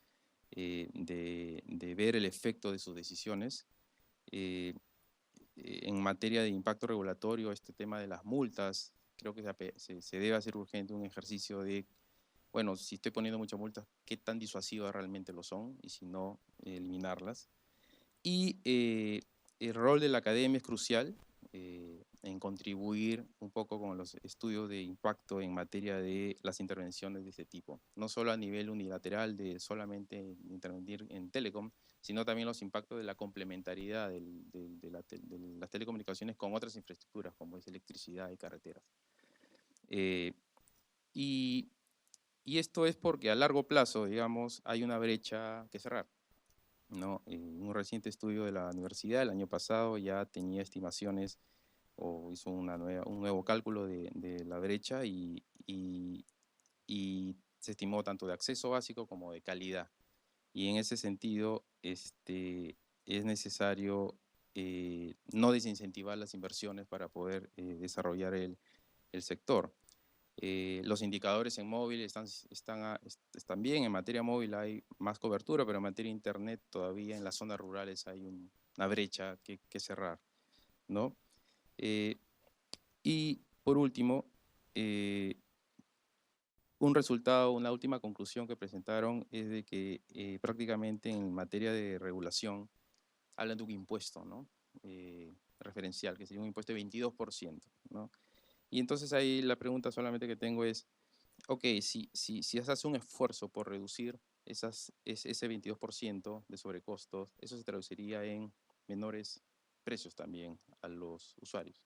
de ver el efecto de sus decisiones. En materia de impacto regulatorio, este tema de las multas, creo que se debe hacer urgente un ejercicio de, bueno, si estoy poniendo muchas multas, ¿qué tan disuasivas realmente lo son? Y si no, eliminarlas. Y el rol de la academia es crucial en contribuir un poco con los estudios de impacto en materia de las intervenciones de este tipo. No solo a nivel unilateral de solamente intervenir en telecom, sino también los impactos de la complementariedad de las telecomunicaciones con otras infraestructuras, como es electricidad y carreteras. Y esto es porque a largo plazo, digamos, hay una brecha que cerrar, ¿no? Un reciente estudio de la universidad el año pasado ya tenía estimaciones o hizo un nuevo cálculo de la brecha y se estimó tanto de acceso básico como de calidad. Y en ese sentido es necesario no desincentivar las inversiones para poder desarrollar el sector. Los indicadores en móvil están bien. En materia móvil hay más cobertura, pero en materia internet todavía en las zonas rurales hay una brecha que cerrar, ¿no? Y por último, un resultado, una última conclusión que presentaron es de que prácticamente en materia de regulación hablan de un impuesto, ¿no? Referencial, que sería un impuesto de 22%, ¿no? Y entonces ahí la pregunta solamente que tengo es, ok, si se hace un esfuerzo por reducir ese 22% de sobrecostos, eso se traduciría en menores precios también a los usuarios.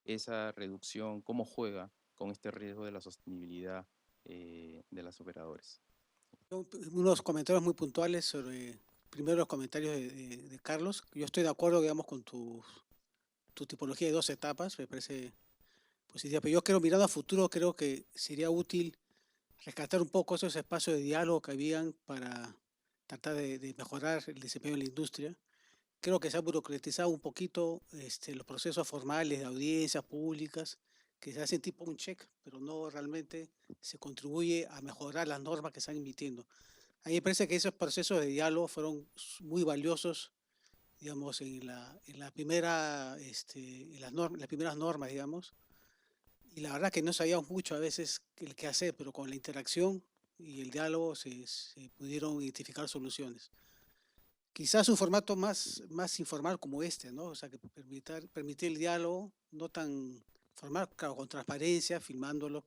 Esa reducción, ¿cómo juega con este riesgo de la sostenibilidad de los operadores? Unos comentarios muy puntuales sobre, primero los comentarios de Carlos. Yo estoy de acuerdo, digamos, con tu tipología de 2 etapas, me parece positiva, pero yo creo, mirando a futuro, creo que sería útil rescatar un poco esos espacios de diálogo que habían para tratar de mejorar el desempeño de la industria. Creo que se ha burocratizado un poquito los procesos formales de audiencias públicas, que se hacen tipo un check, pero no realmente se contribuye a mejorar las normas que están emitiendo. A mí me parece que esos procesos de diálogo fueron muy valiosos, digamos, en la primera, las primeras normas, digamos, y la verdad que no sabíamos mucho a veces el qué hacer, pero con la interacción y el diálogo se pudieron identificar soluciones. Quizás un formato más informal como este, ¿no? O sea, que permitir el diálogo, no tan formal, claro, con transparencia, filmándolo,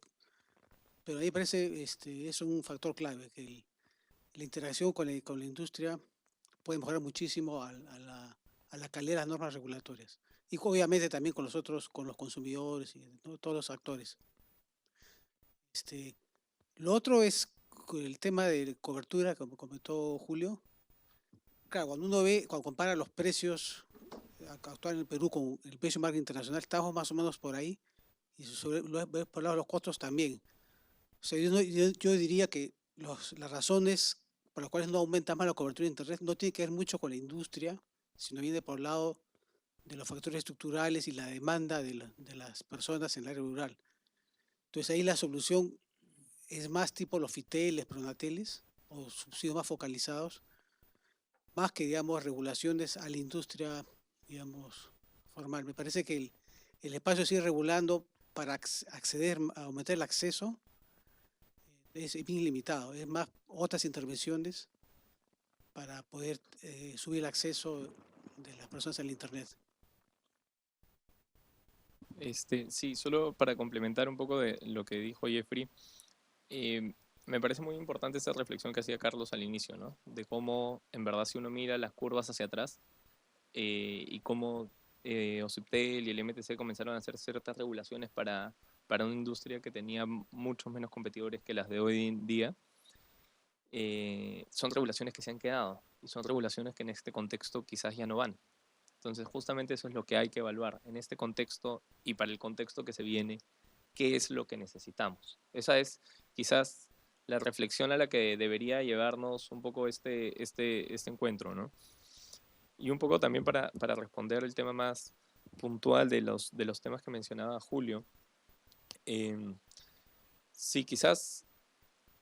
pero a mí me parece es un factor clave, que la interacción con la industria puede mejorar muchísimo a la calidad de las normas regulatorias. Y obviamente también con los otros, con los consumidores y, ¿no?, todos los actores. Lo otro es el tema de cobertura, como comentó Julio. Claro, cuando compara los precios actuales en el Perú con el precio marco internacional, estamos más o menos por ahí. Y por el lado de los costos también. O sea, yo diría que las razones por las cuales no aumenta más la cobertura de Internet no tiene que ver mucho con la industria, sino viene por el lado de los factores estructurales y la demanda de las personas en el área rural. Entonces ahí la solución es más tipo los FITELES, PRONATELES, o subsidios más focalizados, más que, digamos, regulaciones a la industria, digamos, formal. Me parece que el espacio sigue regulando para acceder, a aumentar el acceso, es bien limitado. Es más otras intervenciones para poder subir el acceso de las personas al Internet. Sí, solo para complementar un poco de lo que dijo Jeffrey, Me parece muy importante esa reflexión que hacía Carlos al inicio, ¿no? De cómo, en verdad, si uno mira las curvas hacia atrás y cómo OCIPTEL y el MTC comenzaron a hacer ciertas regulaciones para una industria que tenía muchos menos competidores que las de hoy en día, son regulaciones que se han quedado y son regulaciones que en este contexto quizás ya no van. Entonces, justamente eso es lo que hay que evaluar en este contexto y para el contexto que se viene, qué es lo que necesitamos. Esa es quizás la reflexión a la que debería llevarnos un poco este encuentro, ¿no? Y un poco también para responder el tema más puntual de los temas que mencionaba Julio. Sí, quizás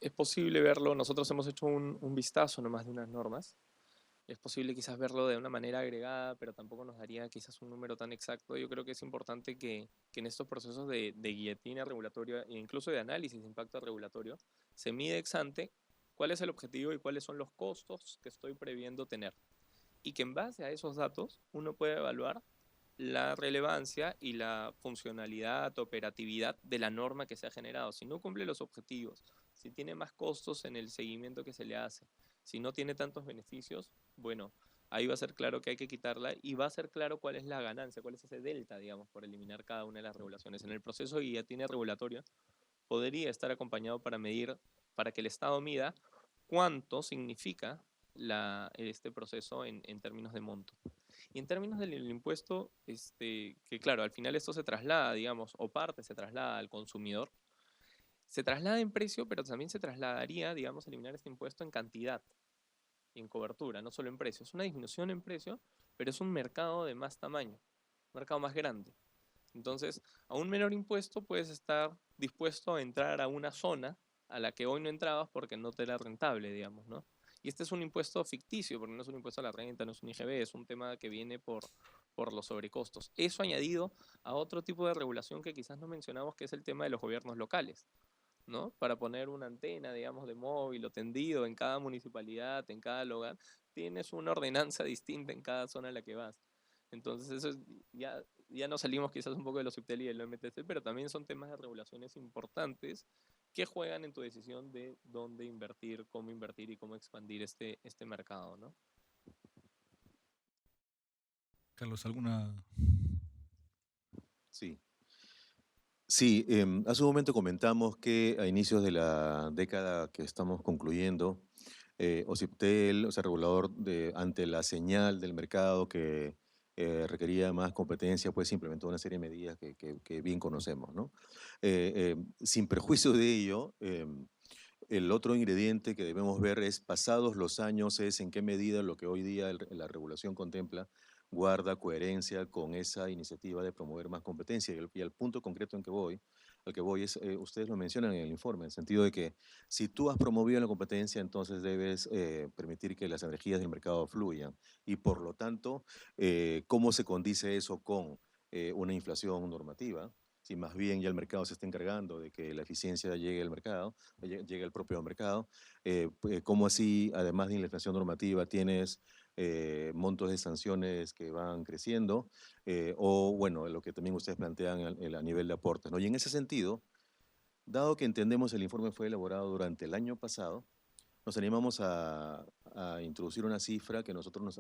es posible verlo, nosotros hemos hecho un vistazo nomás de unas normas, es posible quizás verlo de una manera agregada, pero tampoco nos daría quizás un número tan exacto. Yo creo que es importante que en estos procesos de guillotina regulatoria e incluso de análisis de impacto regulatorio, se mide ex ante cuál es el objetivo y cuáles son los costos que estoy previendo tener. Y que en base a esos datos uno puede evaluar la relevancia y la funcionalidad, operatividad de la norma que se ha generado. Si no cumple los objetivos, si tiene más costos en el seguimiento que se le hace, si no tiene tantos beneficios, bueno, ahí va a ser claro que hay que quitarla y va a ser claro cuál es la ganancia, cuál es ese delta, digamos, por eliminar cada una de las regulaciones. En el proceso de guillotina regulatoria podría estar acompañado para medir, para que el Estado mida cuánto significa este proceso en términos de monto. Y en términos del impuesto, que claro, al final esto se traslada, digamos, o parte se traslada al consumidor, se traslada en precio, pero también se trasladaría, digamos, eliminar este impuesto en cantidad y en cobertura, no solo en precio. Es una disminución en precio, pero es un mercado de más tamaño, un mercado más grande. Entonces, a un menor impuesto puedes estar dispuesto a entrar a una zona a la que hoy no entrabas porque no te era rentable, digamos, ¿no? Y este es un impuesto ficticio, porque no es un impuesto a la renta, no es un IGB, es un tema que viene por los sobrecostos. Eso añadido a otro tipo de regulación que quizás no mencionamos, que es el tema de los gobiernos locales, ¿no? Para poner una antena, digamos, de móvil o tendido en cada municipalidad, en cada lugar, tienes una ordenanza distinta en cada zona a la que vas. Entonces, eso es, ya nos salimos quizás un poco de los IPTEL y del MTC, pero también son temas de regulaciones importantes que juegan en tu decisión de dónde invertir y cómo expandir este mercado, ¿no? Carlos, ¿alguna? Sí. Sí, hace un momento comentamos que a inicios de la década que estamos concluyendo, OCIPTEL, o sea, regulador ante la señal del mercado que requería más competencia, pues implementó una serie de medidas que bien conocemos, ¿no? Sin perjuicio de ello, el otro ingrediente que debemos ver es, pasados los años, es en qué medida lo que hoy día la regulación contempla guarda coherencia con esa iniciativa de promover más competencia. Y al punto concreto al que voy es, ustedes lo mencionan en el informe, en el sentido de que si tú has promovido la competencia, entonces debes permitir que las energías del mercado fluyan. Y por lo tanto, ¿cómo se condice eso con una inflación normativa? Si más bien ya el mercado se está encargando de que la eficiencia llegue al mercado, llegue al propio mercado, ¿cómo así, además de la inflación normativa, tienes montos de sanciones que van creciendo, o bueno, lo que también ustedes plantean a nivel de aportes, ¿no? Y en ese sentido, dado que entendemos el informe fue elaborado durante el año pasado, nos animamos a introducir una cifra que nosotros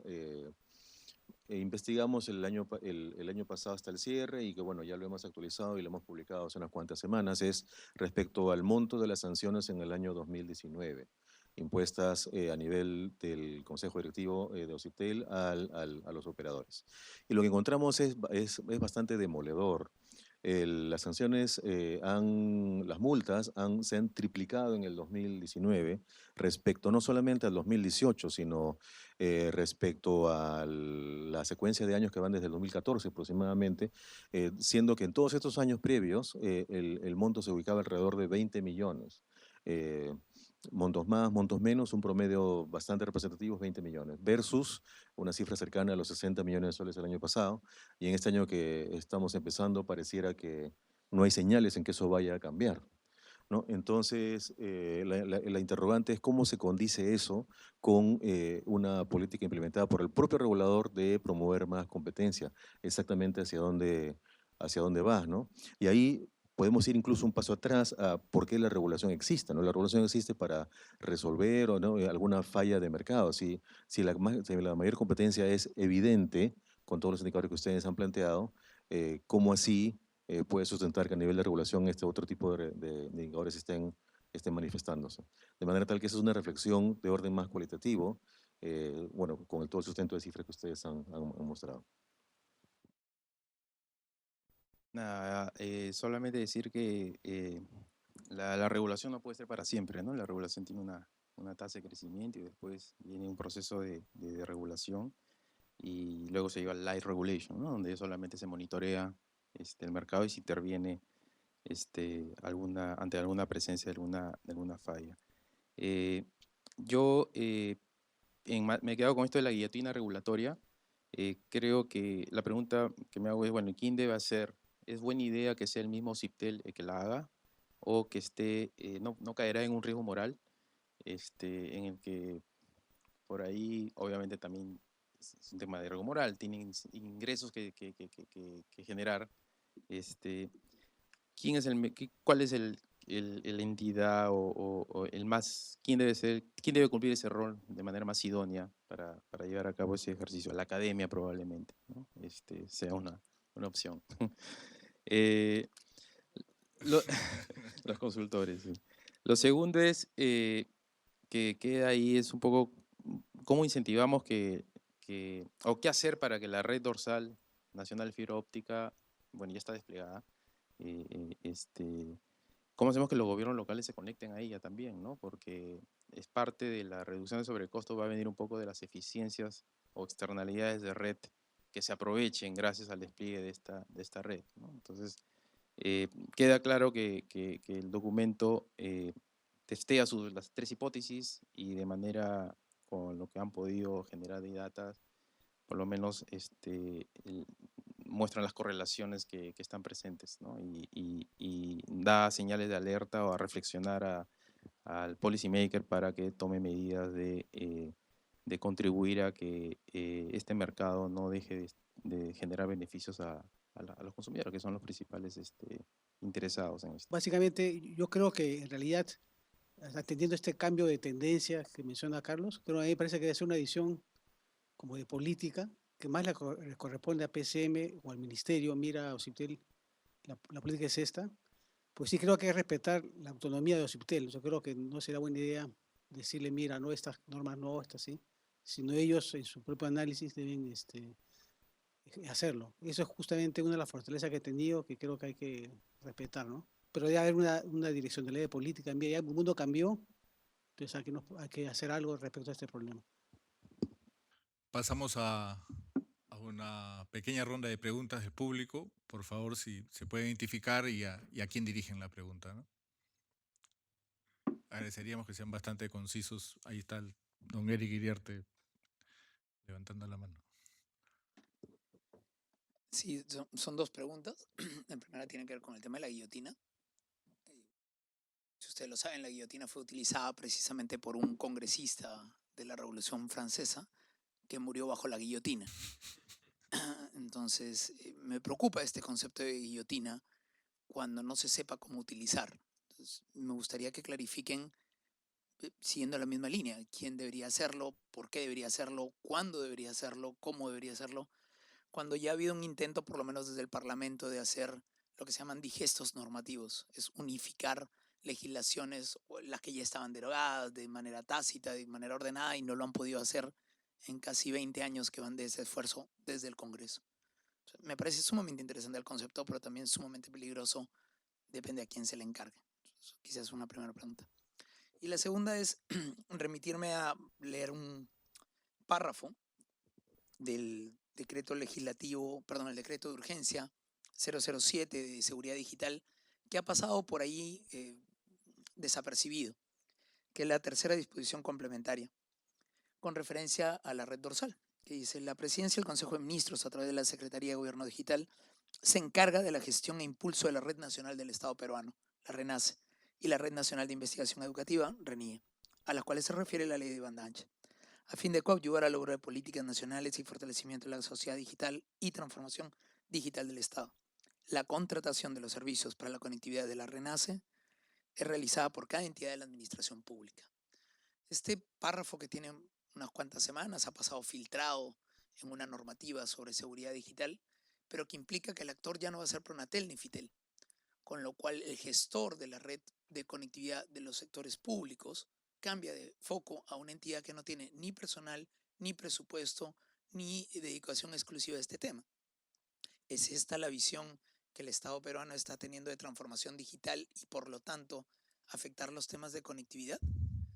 investigamos el año pasado hasta el cierre y que bueno, ya lo hemos actualizado y lo hemos publicado hace unas cuantas semanas, es respecto al monto de las sanciones en el año 2019, impuestas a nivel del Consejo Directivo de OCIPTEL a los operadores. Y lo que encontramos es bastante demoledor. Las sanciones, las multas se han triplicado en el 2019 respecto no solamente al 2018, sino respecto a la secuencia de años que van desde el 2014 aproximadamente, siendo que en todos estos años previos el monto se ubicaba alrededor de 20 millones. Montos más, montos menos, un promedio bastante representativo, 20 millones, versus una cifra cercana a los 60 millones de soles el año pasado, y en este año que estamos empezando pareciera que no hay señales en que eso vaya a cambiar, ¿no? Entonces, la interrogante es cómo se condice eso con una política implementada por el propio regulador de promover más competencia, exactamente hacia dónde vas, ¿no? Y ahí podemos ir incluso un paso atrás a por qué la regulación existe, ¿no? La regulación existe para resolver o, ¿no? alguna falla de mercado. Si la mayor competencia es evidente, con todos los indicadores que ustedes han planteado, ¿cómo así puede sustentar que a nivel de regulación este otro tipo de indicadores estén manifestándose? De manera tal que esa es una reflexión de orden más cualitativo, bueno, con todo el sustento de cifras que ustedes han mostrado. Nada, solamente decir que la regulación no puede ser para siempre, ¿no? La regulación tiene una tasa de crecimiento y después viene un proceso de regulación y luego se lleva al light regulation, ¿no? Donde solamente se monitorea el mercado y se interviene ante alguna presencia de alguna falla. Yo me he quedado con esto de la guillotina regulatoria. Creo que la pregunta que me hago es, bueno, ¿quién debe hacer? ¿Es buena idea que sea el mismo CIPTEL el que la haga? ¿O que no caerá en un riesgo moral en el que por ahí obviamente también es un tema de riesgo moral, tienen ingresos que generar? ¿Quién es cuál es el entidad o el más, quién debe cumplir ese rol de manera más idónea para llevar a cabo ese ejercicio? La academia probablemente, ¿no? Sea una opción. Lo- los consultores, sí. Lo segundo es que queda ahí es un poco cómo incentivamos o qué hacer para que la red dorsal nacional de fibra óptica, bueno, ya está desplegada. ¿Cómo hacemos que los gobiernos locales se conecten a ella también, ¿no? Porque es parte de la reducción de sobrecosto, va a venir un poco de las eficiencias o externalidades de red que se aprovechen gracias al despliegue de esta red, ¿no? Entonces, queda claro que el documento testea las tres hipótesis y de manera con lo que han podido generar de data, por lo menos muestran las correlaciones que están presentes, ¿no? Y da señales de alerta o a reflexionar al policymaker para que tome medidas de contribuir a que este mercado no deje de generar beneficios a los consumidores, que son los principales interesados en esto. Básicamente, yo creo que en realidad, atendiendo este cambio de tendencia que menciona Carlos, creo que a mí me parece que debe ser una edición como de política, que más le corresponde a PCM o al Ministerio, mira, OCIPTEL, la política es esta, pues sí creo que hay que respetar la autonomía de OCIPTEL. Yo creo que no será buena idea decirle, mira, no, estas normas no, estas sí, sino ellos en su propio análisis deben hacerlo. Eso es justamente una de las fortalezas que he tenido, que creo que hay que respetar, ¿no? Pero debe haber una dirección de ley de política. Mira, ya el mundo cambió, entonces hay que hacer algo respecto a este problema. Pasamos a una pequeña ronda de preguntas del público. Por favor, si se puede identificar y a quién dirigen la pregunta, ¿no? Agradeceríamos que sean bastante concisos. Ahí está el don Eric Iriarte levantando la mano. Sí, son dos preguntas. La primera tiene que ver con el tema de la guillotina. Si ustedes lo saben, la guillotina fue utilizada precisamente por un congresista de la Revolución Francesa que murió bajo la guillotina. Entonces, me preocupa este concepto de guillotina cuando no se sepa cómo utilizar. Entonces, me gustaría que clarifiquen, siguiendo la misma línea, quién debería hacerlo, por qué debería hacerlo, cuándo debería hacerlo, cómo debería hacerlo, cuando ya ha habido un intento, por lo menos desde el Parlamento, de hacer lo que se llaman digestos normativos, es unificar legislaciones, las que ya estaban derogadas de manera tácita, de manera ordenada, y no lo han podido hacer en casi 20 años que van de ese esfuerzo desde el Congreso. O sea, me parece sumamente interesante el concepto, pero también sumamente peligroso, depende a quién se le encargue. Entonces, quizás es una primera pregunta. Y la segunda es remitirme a leer un párrafo del decreto legislativo, perdón, el decreto de urgencia 007 de seguridad digital, que ha pasado por ahí desapercibido, que es la tercera disposición complementaria, con referencia a la red dorsal, que dice: la Presidencia y el Consejo de Ministros, a través de la Secretaría de Gobierno Digital, se encarga de la gestión e impulso de la Red Nacional del Estado Peruano, la RENACE, y la Red Nacional de Investigación Educativa, RENIE, a las cuales se refiere la ley de banda ancha, a fin de coadyuvar al logro de políticas nacionales y fortalecimiento de la sociedad digital y transformación digital del Estado. La contratación de los servicios para la conectividad de la RENACE es realizada por cada entidad de la administración pública. Este párrafo, que tiene unas cuantas semanas, ha pasado filtrado en una normativa sobre seguridad digital, pero que implica que el actor ya no va a ser Pronatel ni Fitel, con lo cual el gestor de la red de conectividad de los sectores públicos cambia de foco a una entidad que no tiene ni personal, ni presupuesto, ni dedicación exclusiva a este tema. ¿Es esta la visión que el Estado peruano está teniendo de transformación digital y por lo tanto afectar los temas de conectividad?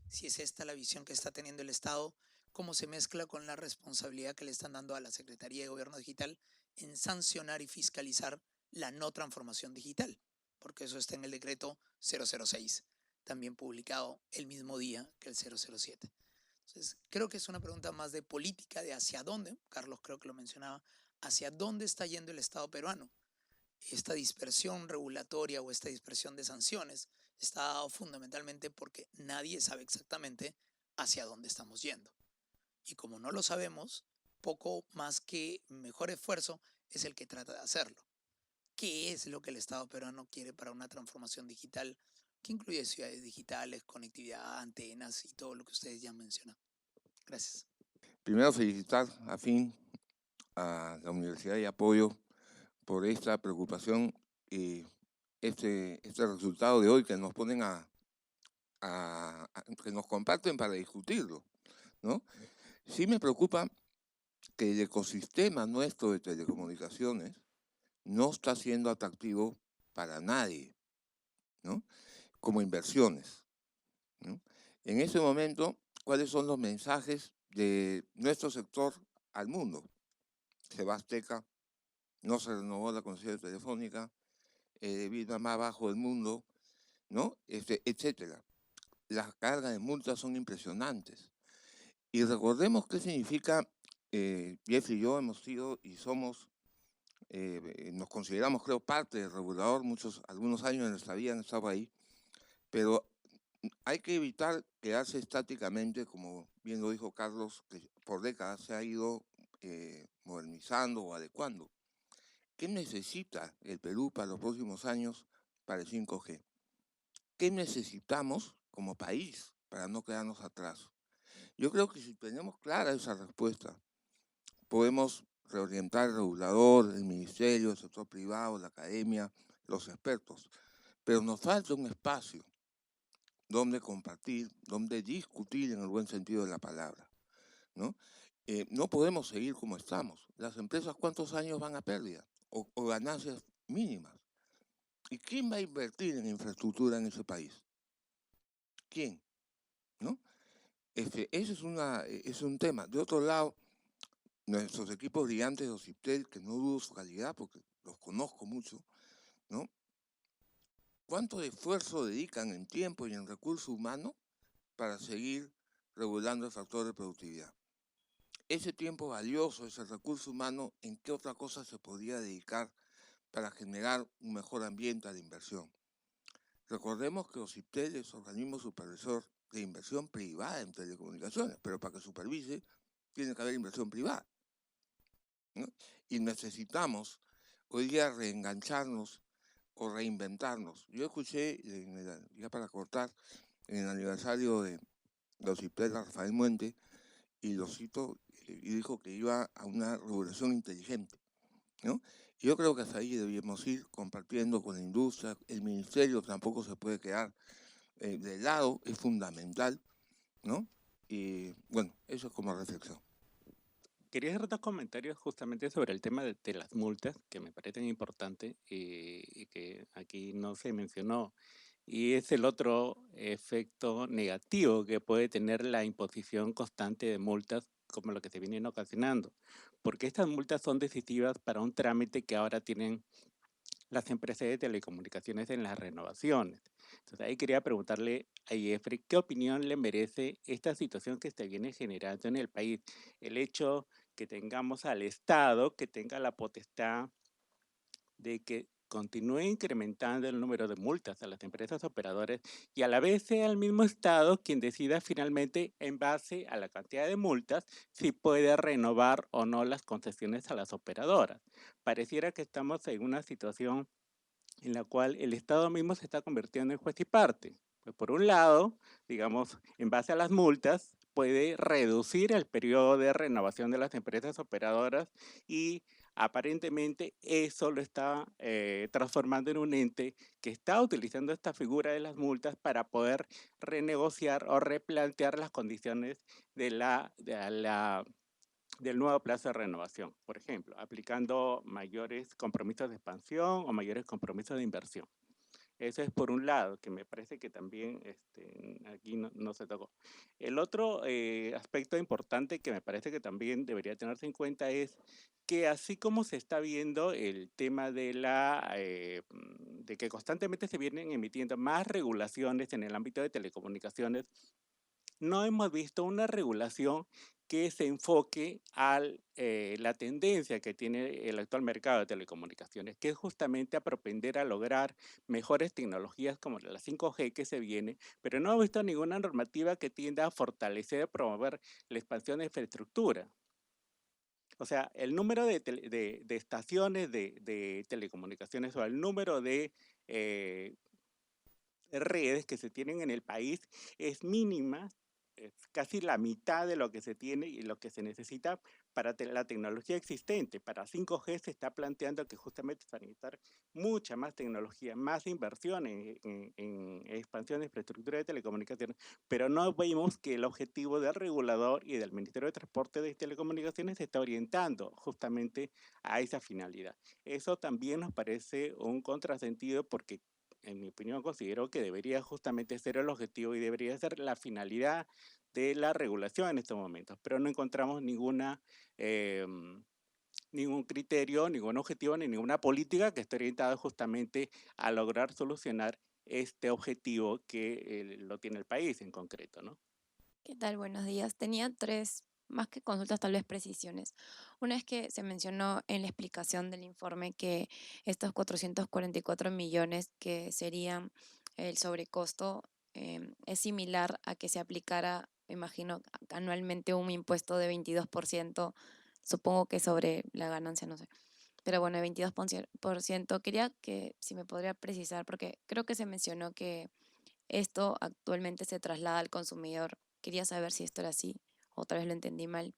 Si es esta la visión que está teniendo el Estado, ¿cómo se mezcla con la responsabilidad que le están dando a la Secretaría de Gobierno Digital en sancionar y fiscalizar la no transformación digital? Porque eso está en el decreto 006, también publicado el mismo día que el 007. Entonces, creo que es una pregunta más de política, de hacia dónde, Carlos creo que lo mencionaba, hacia dónde está yendo el Estado peruano. Esta dispersión regulatoria o esta dispersión de sanciones está dado fundamentalmente porque nadie sabe exactamente hacia dónde estamos yendo. Y como no lo sabemos, poco más que mejor esfuerzo es el que trata de hacerlo. ¿Qué es lo que el Estado peruano quiere para una transformación digital que incluye ciudades digitales, conectividad, antenas y todo lo que ustedes ya han mencionado? Gracias. Primero felicitar a FIN, a la Universidad de Apoyo, por esta preocupación y este resultado de hoy que nos ponen que nos comparten para discutirlo, ¿no? Sí me preocupa que el ecosistema nuestro de telecomunicaciones no está siendo atractivo para nadie, ¿no? Como inversiones, ¿no? En ese momento, ¿cuáles son los mensajes de nuestro sector al mundo? Se va Azteca, no se renovó la concesión telefónica, vida más bajo del mundo, ¿no? Etcétera. Las cargas de multas son impresionantes. Y recordemos qué significa, Jeff y yo hemos sido y somos, nos consideramos, creo, parte del regulador, algunos años de nuestra vida han estado ahí, pero hay que evitar quedarse estáticamente, como bien lo dijo Carlos, que por décadas se ha ido modernizando o adecuando. ¿Qué necesita el Perú para los próximos años para el 5G? ¿Qué necesitamos como país para no quedarnos atrás? Yo creo que si tenemos clara esa respuesta, podemos reorientar el regulador, el ministerio, el sector privado, la academia, los expertos. Pero nos falta un espacio donde compartir, donde discutir en el buen sentido de la palabra, ¿no? No podemos seguir como estamos. Las empresas, ¿cuántos años van a pérdida? O ganancias mínimas. ¿Y quién va a invertir en infraestructura en ese país? ¿Quién? ¿No? Ese es un tema. De otro lado, nuestros equipos brillantes de OCIPTEL, que no dudo su calidad porque los conozco mucho, ¿no? ¿Cuánto esfuerzo dedican en tiempo y en recurso humano para seguir regulando el factor de productividad? Ese tiempo valioso, ese recurso humano, ¿en qué otra cosa se podría dedicar para generar un mejor ambiente a la inversión? Recordemos que OCIPTEL es organismo supervisor de inversión privada en telecomunicaciones, pero para que supervise tiene que haber inversión privada, ¿no? Y necesitamos hoy día reengancharnos o reinventarnos. Yo escuché, ya para cortar, en el aniversario de OCIPTEL a Rafael Muente, y lo cito, y dijo que iba a una regulación inteligente, ¿no? Y yo creo que hasta ahí debíamos ir compartiendo con la industria. El ministerio tampoco se puede quedar de lado, es fundamental, ¿no? Y bueno, eso es como reflexión. Quería hacer dos comentarios justamente sobre el tema de las multas, que me parecen importantes y que aquí no se mencionó. Y es el otro efecto negativo que puede tener la imposición constante de multas como lo que se vienen ocasionando. Porque estas multas son decisivas para un trámite que ahora tienen las empresas de telecomunicaciones en las renovaciones. Entonces ahí quería preguntarle a Jeffrey, ¿qué opinión le merece esta situación que se viene generando en el país? El hecho que tengamos al Estado que tenga la potestad de que continúe incrementando el número de multas a las empresas operadoras y a la vez sea el mismo Estado quien decida finalmente, en base a la cantidad de multas, si puede renovar o no las concesiones a las operadoras. Pareciera que estamos en una situación en la cual el Estado mismo se está convirtiendo en juez y parte. Pues por un lado, digamos, en base a las multas, puede reducir el periodo de renovación de las empresas operadoras y aparentemente eso lo está transformando en un ente que está utilizando esta figura de las multas para poder renegociar o replantear las condiciones de del nuevo plazo de renovación, por ejemplo, aplicando mayores compromisos de expansión o mayores compromisos de inversión. Eso es por un lado, que me parece que también aquí no se tocó. El otro aspecto importante que me parece que también debería tenerse en cuenta es que así como se está viendo el tema de de que constantemente se vienen emitiendo más regulaciones en el ámbito de telecomunicaciones, no hemos visto una regulación que se enfoque a la tendencia que tiene el actual mercado de telecomunicaciones, que es justamente a propender a lograr mejores tecnologías como la 5G que se viene, pero no hemos visto ninguna normativa que tienda a fortalecer, promover la expansión de infraestructura. O sea, el número de estaciones de telecomunicaciones o el número de redes que se tienen en el país es mínima, es casi la mitad de lo que se tiene y lo que se necesita para la tecnología existente. Para 5G se está planteando que justamente se va a necesitar mucha más tecnología, más inversión en expansión de infraestructura de telecomunicaciones, pero no vemos que el objetivo del regulador y del Ministerio de Transporte de Telecomunicaciones se está orientando justamente a esa finalidad. Eso también nos parece un contrasentido porque en mi opinión, considero que debería justamente ser el objetivo y debería ser la finalidad de la regulación en estos momentos, pero no encontramos ningún criterio, ningún objetivo, ni ninguna política que esté orientada justamente a lograr solucionar este objetivo que lo tiene el país en concreto, ¿no? ¿Qué tal? Buenos días. Tenía tres, más que consultas, tal vez precisiones. Una es que se mencionó en la explicación del informe que estos 444 millones que serían el sobrecosto es similar a que se aplicara, me imagino, anualmente un impuesto de 22%, supongo que sobre la ganancia, no sé. Pero bueno, 22%. Quería que si me podría precisar, porque creo que se mencionó que esto actualmente se traslada al consumidor. Quería saber si esto era así, otra vez lo entendí mal.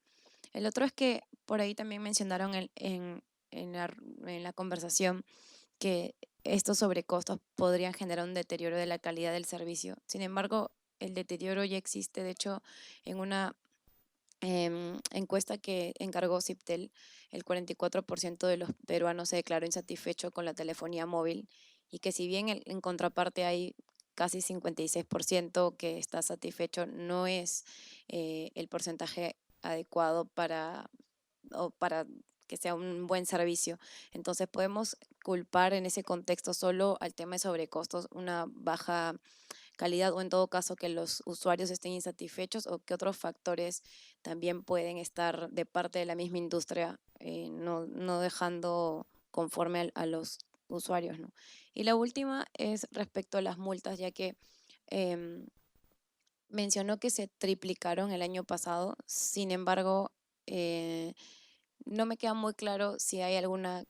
El otro es que por ahí también mencionaron en la conversación que estos sobrecostos podrían generar un deterioro de la calidad del servicio. Sin embargo, el deterioro ya existe. De hecho, en una encuesta que encargó Ciptel, el 44% de los peruanos se declaró insatisfecho con la telefonía móvil y que si bien en contraparte hay casi 56% que está satisfecho, no es el porcentaje adecuado para que sea un buen servicio. Entonces podemos culpar en ese contexto solo al tema de sobrecostos, una baja calidad o en todo caso que los usuarios estén insatisfechos o que otros factores también pueden estar de parte de la misma industria no dejando conforme a los usuarios, ¿no? Y la última es respecto a las multas, ya que em, mencionó que se triplicaron el año pasado, sin embargo, no me queda muy claro si hay alguna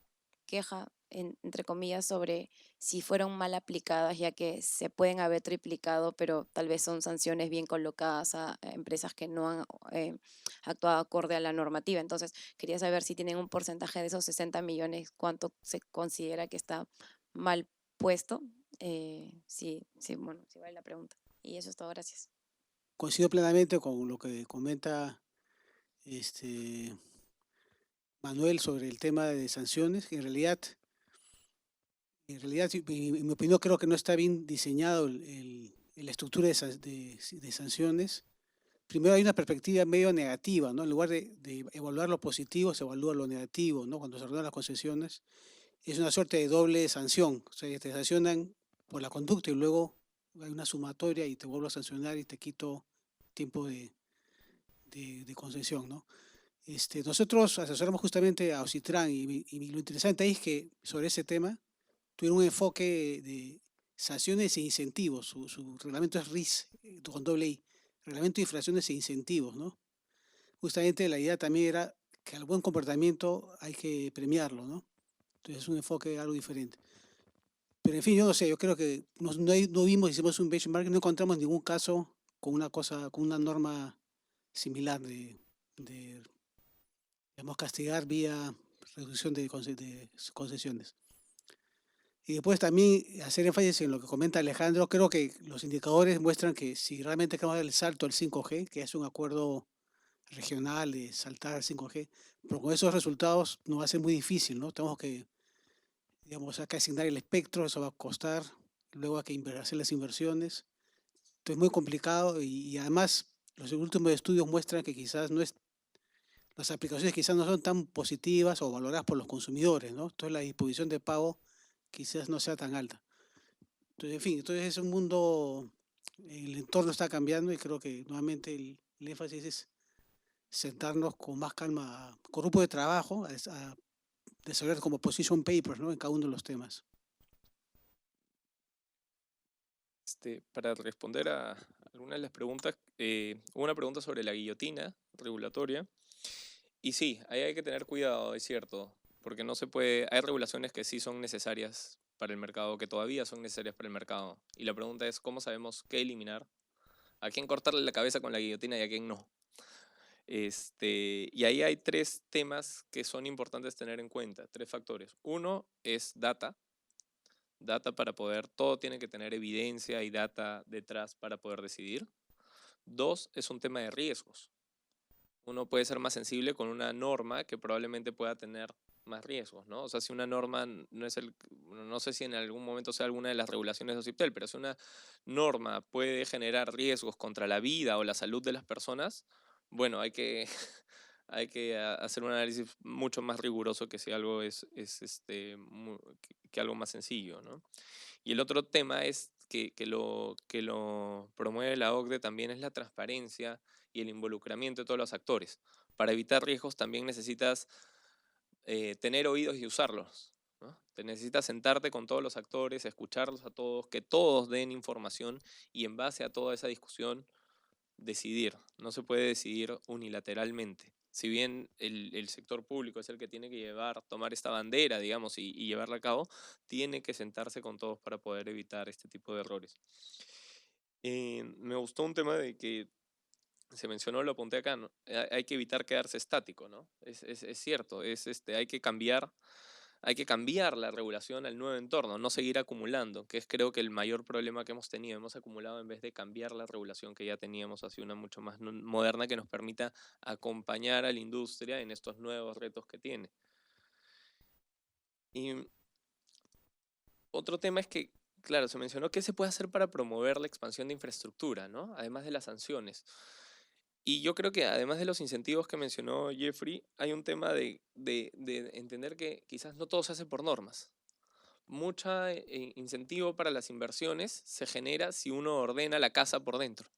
queja, entre comillas, sobre si fueron mal aplicadas, ya que se pueden haber triplicado, pero tal vez son sanciones bien colocadas a empresas que no han actuado acorde a la normativa. Entonces, quería saber si tienen un porcentaje de esos 60 millones, cuánto se considera que está mal puesto. Bueno, sí vale la pregunta. Y eso es todo, gracias. Coincido plenamente con lo que comenta Manuel sobre el tema de sanciones. En realidad, en mi opinión, creo que no está bien diseñado la estructura de sanciones. Primero hay una perspectiva medio negativa, ¿no? En lugar de evaluar lo positivo, se evalúa lo negativo, ¿no? Cuando se renuevan las concesiones, es una suerte de doble sanción. O sea, te sancionan por la conducta y luego hay una sumatoria y te vuelvo a sancionar y te quito tiempo de concesión, ¿no? Nosotros asesoramos justamente a Ocitran y lo interesante ahí es que sobre ese tema tuvieron un enfoque de sanciones e incentivos. Su reglamento es RIS, con doble I, Reglamento de Infracciones e Incentivos, ¿no? Justamente la idea también era que al buen comportamiento hay que premiarlo, ¿no? Entonces es un enfoque algo diferente. Pero en fin, yo no sé, yo creo que no vimos, hicimos un benchmark, no encontramos ningún caso con una cosa, con una norma similar de digamos, castigar vía reducción de concesiones. Y después también hacer énfasis en lo que comenta Alejandro, creo que los indicadores muestran que si realmente queremos dar el salto al 5G, que es un acuerdo regional de saltar al 5G, pero con esos resultados nos va a ser muy difícil, ¿no? Tenemos que, digamos, hay que asignar el espectro, eso va a costar, luego hay que hacer las inversiones, entonces es muy complicado y además los últimos estudios muestran que quizás no es, las aplicaciones quizás no son tan positivas o valoradas por los consumidores, ¿no? Entonces la disposición de pago quizás no sea tan alta. Entonces, en fin, entonces es un mundo, el entorno está cambiando y creo que nuevamente el énfasis es sentarnos con más calma, con grupo de trabajo, a desarrollar como position papers, ¿no? En cada uno de los temas. Para responder a algunas de las preguntas, hubo una pregunta sobre la guillotina regulatoria. Y sí, ahí hay que tener cuidado, es cierto, porque no se puede, hay regulaciones que sí son necesarias para el mercado, que todavía son necesarias para el mercado. Y la pregunta es, ¿cómo sabemos qué eliminar? ¿A quién cortarle la cabeza con la guillotina y a quién no? Y ahí hay tres temas que son importantes tener en cuenta, tres factores. Uno es data para poder, todo tiene que tener evidencia y data detrás para poder decidir. Dos, es un tema de riesgos. Uno puede ser más sensible con una norma que probablemente pueda tener más riesgos, ¿no? O sea, si una norma no es no sé si en algún momento sea alguna de las regulaciones de OCIPTEL, pero si una norma puede generar riesgos contra la vida o la salud de las personas, bueno, hay que, hay que hacer un análisis mucho más riguroso que si algo es que algo más sencillo, ¿no? Y el otro tema es que lo promueve la OCDE también es la transparencia y el involucramiento de todos los actores. Para evitar riesgos también necesitas tener oídos y usarlos, ¿no? Te necesitas sentarte con todos los actores, escucharlos a todos, que todos den información y en base a toda esa discusión decidir. No se puede decidir unilateralmente. Si bien el sector público es el que tiene que tomar esta bandera, digamos, y llevarla a cabo, tiene que sentarse con todos para poder evitar este tipo de errores. Me gustó un tema de que se mencionó, lo apunté acá, ¿no? Hay que evitar quedarse estático, ¿no? Es cierto, hay que cambiar la regulación al nuevo entorno, no seguir acumulando, que es creo que el mayor problema que hemos tenido. Hemos acumulado en vez de cambiar la regulación que ya teníamos hacia una mucho más moderna que nos permita acompañar a la industria en estos nuevos retos que tiene. Y otro tema es que, claro, se mencionó qué se puede hacer para promover la expansión de infraestructura, ¿no? Además de las sanciones. Y yo creo que además de los incentivos que mencionó Jeffrey, hay un tema de entender que quizás no todo se hace por normas. Mucho incentivo para las inversiones se genera si uno ordena la casa por dentro,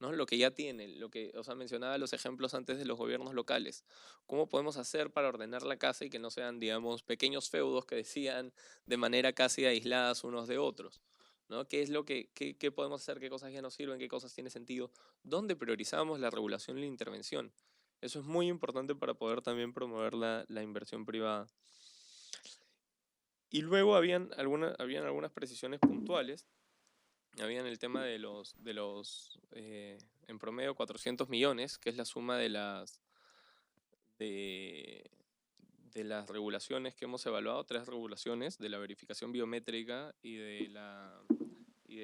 ¿no? Lo que ya tiene, lo que os mencionaba los ejemplos antes de los gobiernos locales. ¿Cómo podemos hacer para ordenar la casa y que no sean, digamos, pequeños feudos que decían de manera casi aisladas unos de otros? ¿No? ¿Qué es qué podemos hacer? ¿Qué cosas ya nos sirven? ¿Qué cosas tienen sentido? ¿Dónde priorizamos la regulación y la intervención? Eso es muy importante para poder también promover la inversión privada. Y luego habían algunas precisiones puntuales. Habían el tema de los en promedio 400 millones, que es la suma de las regulaciones que hemos evaluado, 3 regulaciones, de la verificación biométrica y de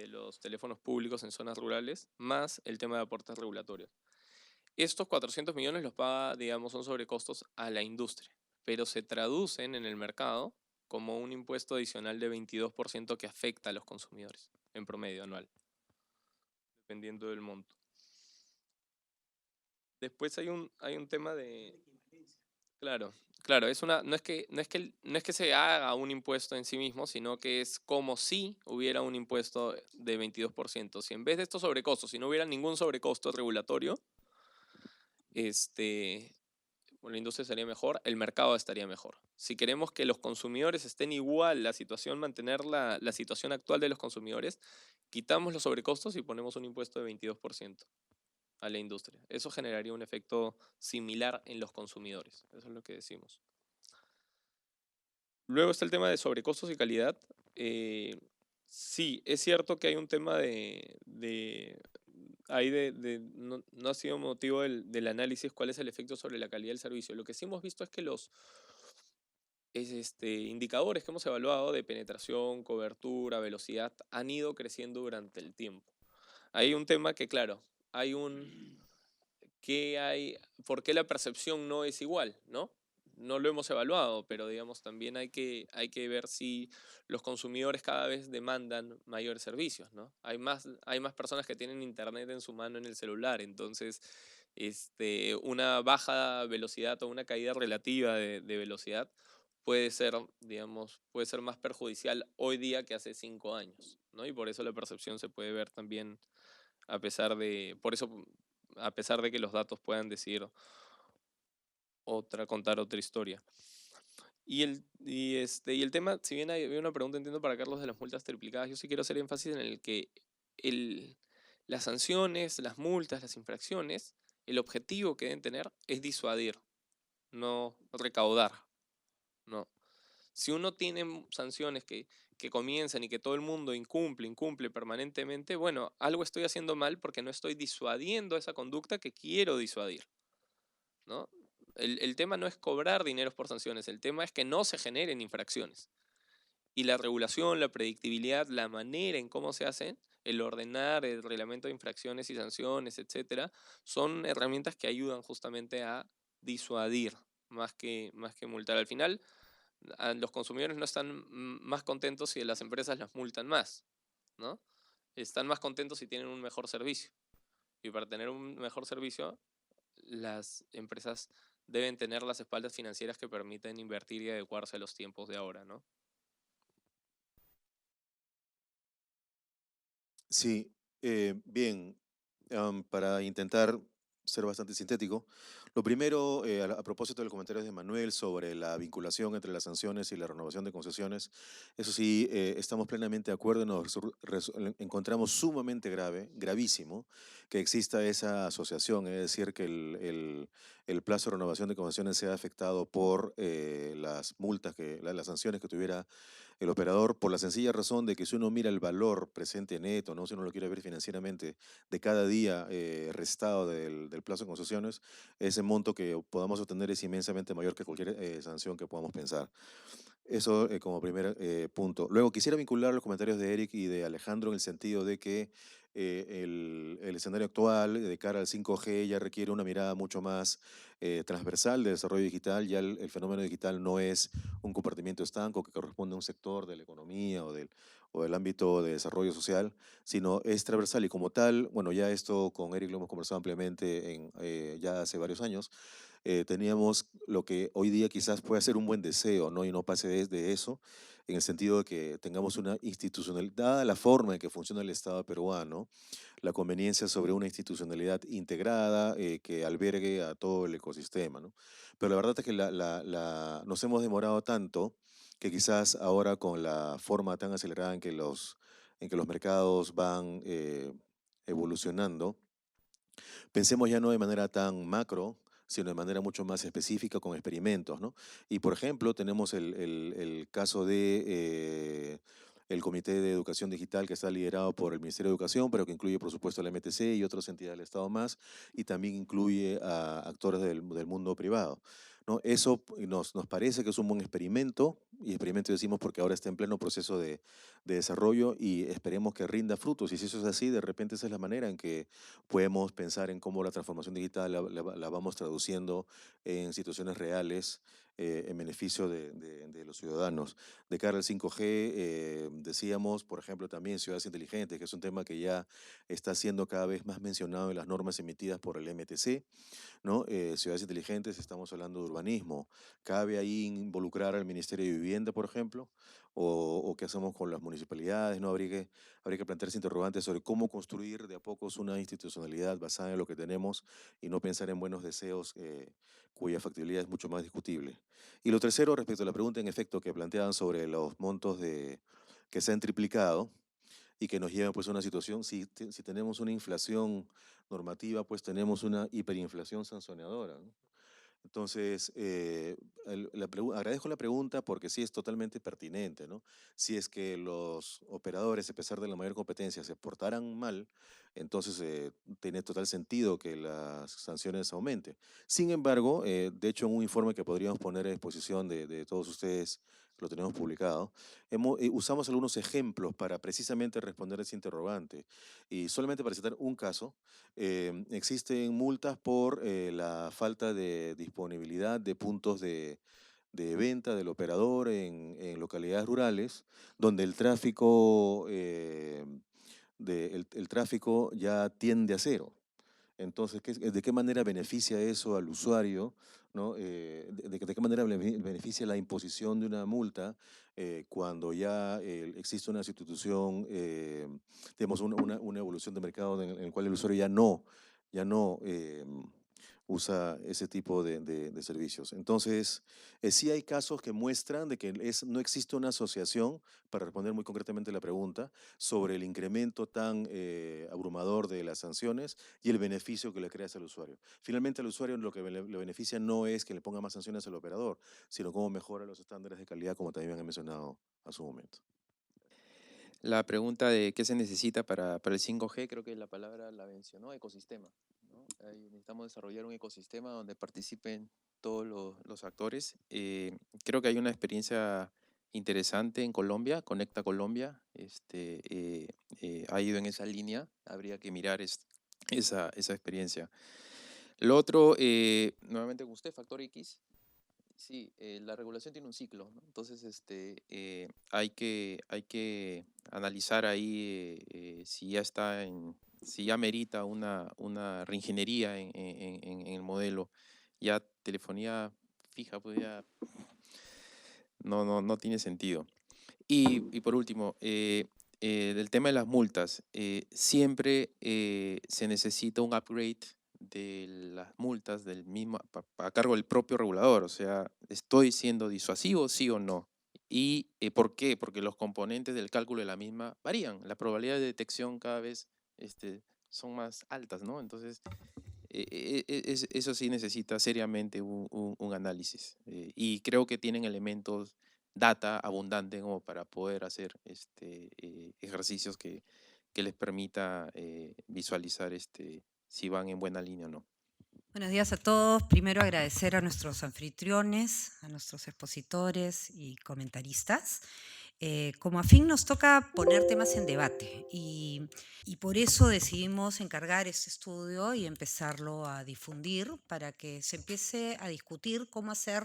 los teléfonos públicos en zonas rurales, más el tema de aportes regulatorios. Estos 400 millones los paga, digamos, son sobrecostos a la industria, pero se traducen en el mercado como un impuesto adicional de 22% que afecta a los consumidores en promedio anual, dependiendo del monto. Después hay un tema de... Claro, no es que se haga un impuesto en sí mismo, sino que es como si hubiera un impuesto de 22%. Si en vez de estos sobrecostos, si no hubiera ningún sobrecosto regulatorio, la industria estaría mejor, el mercado estaría mejor. Si queremos que los consumidores estén igual, la situación, mantener la situación actual de los consumidores, quitamos los sobrecostos y ponemos un impuesto de 22% a la industria. Eso generaría un efecto similar en los consumidores. Eso es lo que decimos. Luego está el tema de sobrecostos y calidad. Sí, es cierto que hay un tema no ha sido motivo del análisis cuál es el efecto sobre la calidad del servicio. Lo que sí hemos visto es que los indicadores que hemos evaluado de penetración, cobertura, velocidad, han ido creciendo durante el tiempo. Hay un tema que, claro, ¿por qué la percepción no es igual, no? No lo hemos evaluado, pero digamos también hay que ver si los consumidores cada vez demandan mayores servicios, ¿no? Hay más personas que tienen internet en su mano en el celular, entonces una baja velocidad o una caída relativa de velocidad puede ser, digamos, más perjudicial hoy día que hace 5 años, ¿no? Y por eso la percepción se puede ver también a pesar de que los datos puedan decir contar otra historia. Y el tema, si bien hay una pregunta, entiendo, para Carlos, de las multas triplicadas, yo sí quiero hacer énfasis en el que las sanciones, las multas, las infracciones, el objetivo que deben tener es disuadir, no recaudar, ¿no? Si uno tiene sanciones que comienzan y que todo el mundo incumple permanentemente, bueno, algo estoy haciendo mal porque no estoy disuadiendo esa conducta que quiero disuadir, ¿no? El tema no es cobrar dineros por sanciones, el tema es que no se generen infracciones. Y la regulación, la predictibilidad, la manera en cómo se hacen, el ordenar, el reglamento de infracciones y sanciones, etcétera, son herramientas que ayudan justamente a disuadir más que multar. Al final, los consumidores no están más contentos si las empresas las multan más, ¿no? Están más contentos si tienen un mejor servicio. Y para tener un mejor servicio, las empresas deben tener las espaldas financieras que permiten invertir y adecuarse a los tiempos de ahora, ¿no? Sí, bien, para intentar ser bastante sintético, lo primero, a propósito del comentario de Manuel sobre la vinculación entre las sanciones y la renovación de concesiones, eso sí, estamos plenamente de acuerdo y encontramos sumamente gravísimo, que exista esa asociación, es decir, que el plazo de renovación de concesiones sea afectado por las multas, las sanciones que tuviera el operador, por la sencilla razón de que si uno mira el valor presente neto, ¿no? Si uno lo quiere ver financieramente, de cada día restado del plazo de concesiones, ese monto que podamos obtener es inmensamente mayor que cualquier sanción que podamos pensar. Eso como primer punto. Luego, quisiera vincular los comentarios de Eric y de Alejandro en el sentido de que el escenario actual de cara al 5G ya requiere una mirada mucho más transversal de desarrollo digital. Ya el fenómeno digital no es un compartimiento estanco que corresponde a un sector de la economía o del ámbito de desarrollo social, sino es transversal y como tal, bueno, ya esto con Eric lo hemos conversado ampliamente ya hace varios años. Teníamos lo que hoy día quizás puede ser un buen deseo, ¿no? Y no pase de eso, en el sentido de que tengamos una institucionalidad, la forma en que funciona el Estado peruano, la conveniencia sobre una institucionalidad integrada que albergue a todo el ecosistema, ¿no? Pero la verdad es que nos hemos demorado tanto que quizás ahora con la forma tan acelerada en que los mercados van evolucionando, pensemos ya no de manera tan macro, sino de manera mucho más específica con experimentos, ¿no? Y por ejemplo, tenemos el caso de el Comité de Educación Digital que está liderado por el Ministerio de Educación, pero que incluye por supuesto la MTC y otras entidades del Estado más, y también incluye a actores del mundo privado, ¿no? Eso nos parece que es un buen experimento, y experimento decimos porque ahora está en pleno proceso de desarrollo y esperemos que rinda frutos. Y si eso es así, de repente esa es la manera en que podemos pensar en cómo la transformación digital la vamos traduciendo en situaciones reales en beneficio de los ciudadanos. De cara al 5G, decíamos, por ejemplo, también ciudades inteligentes, que es un tema que ya está siendo cada vez más mencionado en las normas emitidas por el MTC, ¿no? Ciudades inteligentes, estamos hablando de urbanismo. ¿Cabe ahí involucrar al Ministerio de Vivienda, por ejemplo? o qué hacemos con las municipalidades, ¿no? Habría que plantearse interrogantes sobre cómo construir de a pocos una institucionalidad basada en lo que tenemos y no pensar en buenos deseos cuya factibilidad es mucho más discutible. Y lo tercero, respecto a la pregunta en efecto que planteaban sobre los montos que se han triplicado y que nos llevan pues a una situación, si tenemos una inflación normativa, pues tenemos una hiperinflación sancionadora, ¿no? Entonces, agradezco la pregunta porque sí es totalmente pertinente, ¿no? Si es que los operadores, a pesar de la mayor competencia, se portaran mal, entonces tiene total sentido que las sanciones aumenten. Sin embargo, de hecho, en un informe que podríamos poner a disposición de todos ustedes, lo tenemos publicado, usamos algunos ejemplos para precisamente responder ese interrogante. Y solamente para citar un caso, existen multas por la falta de disponibilidad de puntos de venta del operador en localidades rurales, donde el tráfico, el tráfico ya tiende a cero. Entonces, ¿de qué manera beneficia eso al usuario, ¿no? ¿De qué manera beneficia la imposición de una multa cuando ya existe una sustitución, digamos, una evolución de mercado en el cual el usuario ya no usa ese tipo de servicios? Entonces, sí hay casos que muestran de que no existe una asociación, para responder muy concretamente la pregunta, sobre el incremento tan abrumador de las sanciones y el beneficio que le crea al usuario. Finalmente, al usuario lo que le beneficia no es que le ponga más sanciones al operador, sino cómo mejora los estándares de calidad, como también han mencionado a su momento. La pregunta de qué se necesita para el 5G, creo que la palabra la mencionó, ecosistema, ¿no? Ahí necesitamos desarrollar un ecosistema donde participen todos los actores. Creo que hay una experiencia interesante en Colombia, Conecta Colombia, ha ido en esa línea, habría que mirar esa experiencia. Lo otro, nuevamente con usted, factor X. Sí, la regulación tiene un ciclo, ¿no? Entonces, hay que analizar ahí si ya si ya merita una reingeniería en el modelo. Ya telefonía fija, pues ya no tiene sentido. Y por último, del tema de las multas, siempre se necesita un upgrade de las multas a cargo del propio regulador. O sea, ¿estoy siendo disuasivo, sí o no? ¿Y por qué? Porque los componentes del cálculo de la misma varían. La probabilidad de detección cada vez son más altas, ¿no? Entonces, eso sí necesita seriamente un análisis. Y creo que tienen elementos, data abundante como para poder hacer ejercicios que les permita visualizar si van en buena línea o no. Buenos días a todos. Primero agradecer a nuestros anfitriones, a nuestros expositores y comentaristas. Como AFIN nos toca poner temas en debate y por eso decidimos encargar este estudio y empezarlo a difundir para que se empiece a discutir cómo hacer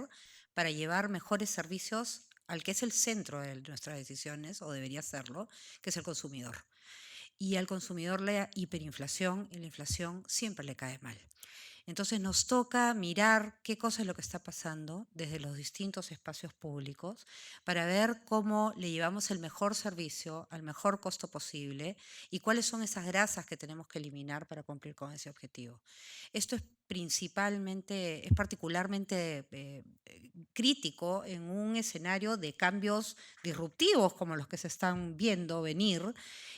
para llevar mejores servicios al que es el centro de nuestras decisiones, o debería serlo, que es el consumidor. Y al consumidor la hiperinflación y la inflación siempre le cae mal. Entonces nos toca mirar qué cosa es lo que está pasando desde los distintos espacios públicos para ver cómo le llevamos el mejor servicio al mejor costo posible y cuáles son esas grasas que tenemos que eliminar para cumplir con ese objetivo. Esto es particularmente crítico en un escenario de cambios disruptivos como los que se están viendo venir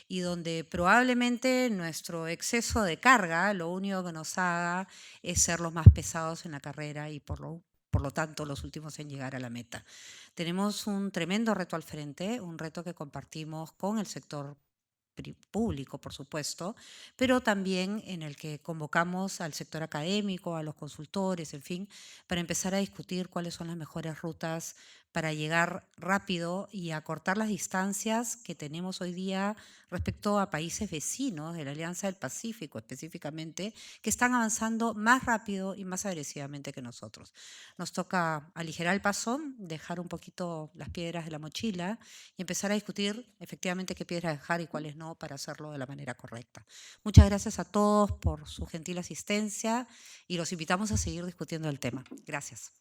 y donde probablemente nuestro exceso de carga lo único que nos haga es ser los más pesados en la carrera y por lo tanto los últimos en llegar a la meta. Tenemos un tremendo reto al frente, un reto que compartimos con el sector público, por supuesto, pero también en el que convocamos al sector académico, a los consultores, en fin, para empezar a discutir cuáles son las mejores rutas para llegar rápido y acortar las distancias que tenemos hoy día respecto a países vecinos de la Alianza del Pacífico específicamente, que están avanzando más rápido y más agresivamente que nosotros. Nos toca aligerar el paso, dejar un poquito las piedras de la mochila y empezar a discutir efectivamente qué piedras dejar y cuáles no para hacerlo de la manera correcta. Muchas gracias a todos por su gentil asistencia y los invitamos a seguir discutiendo el tema. Gracias.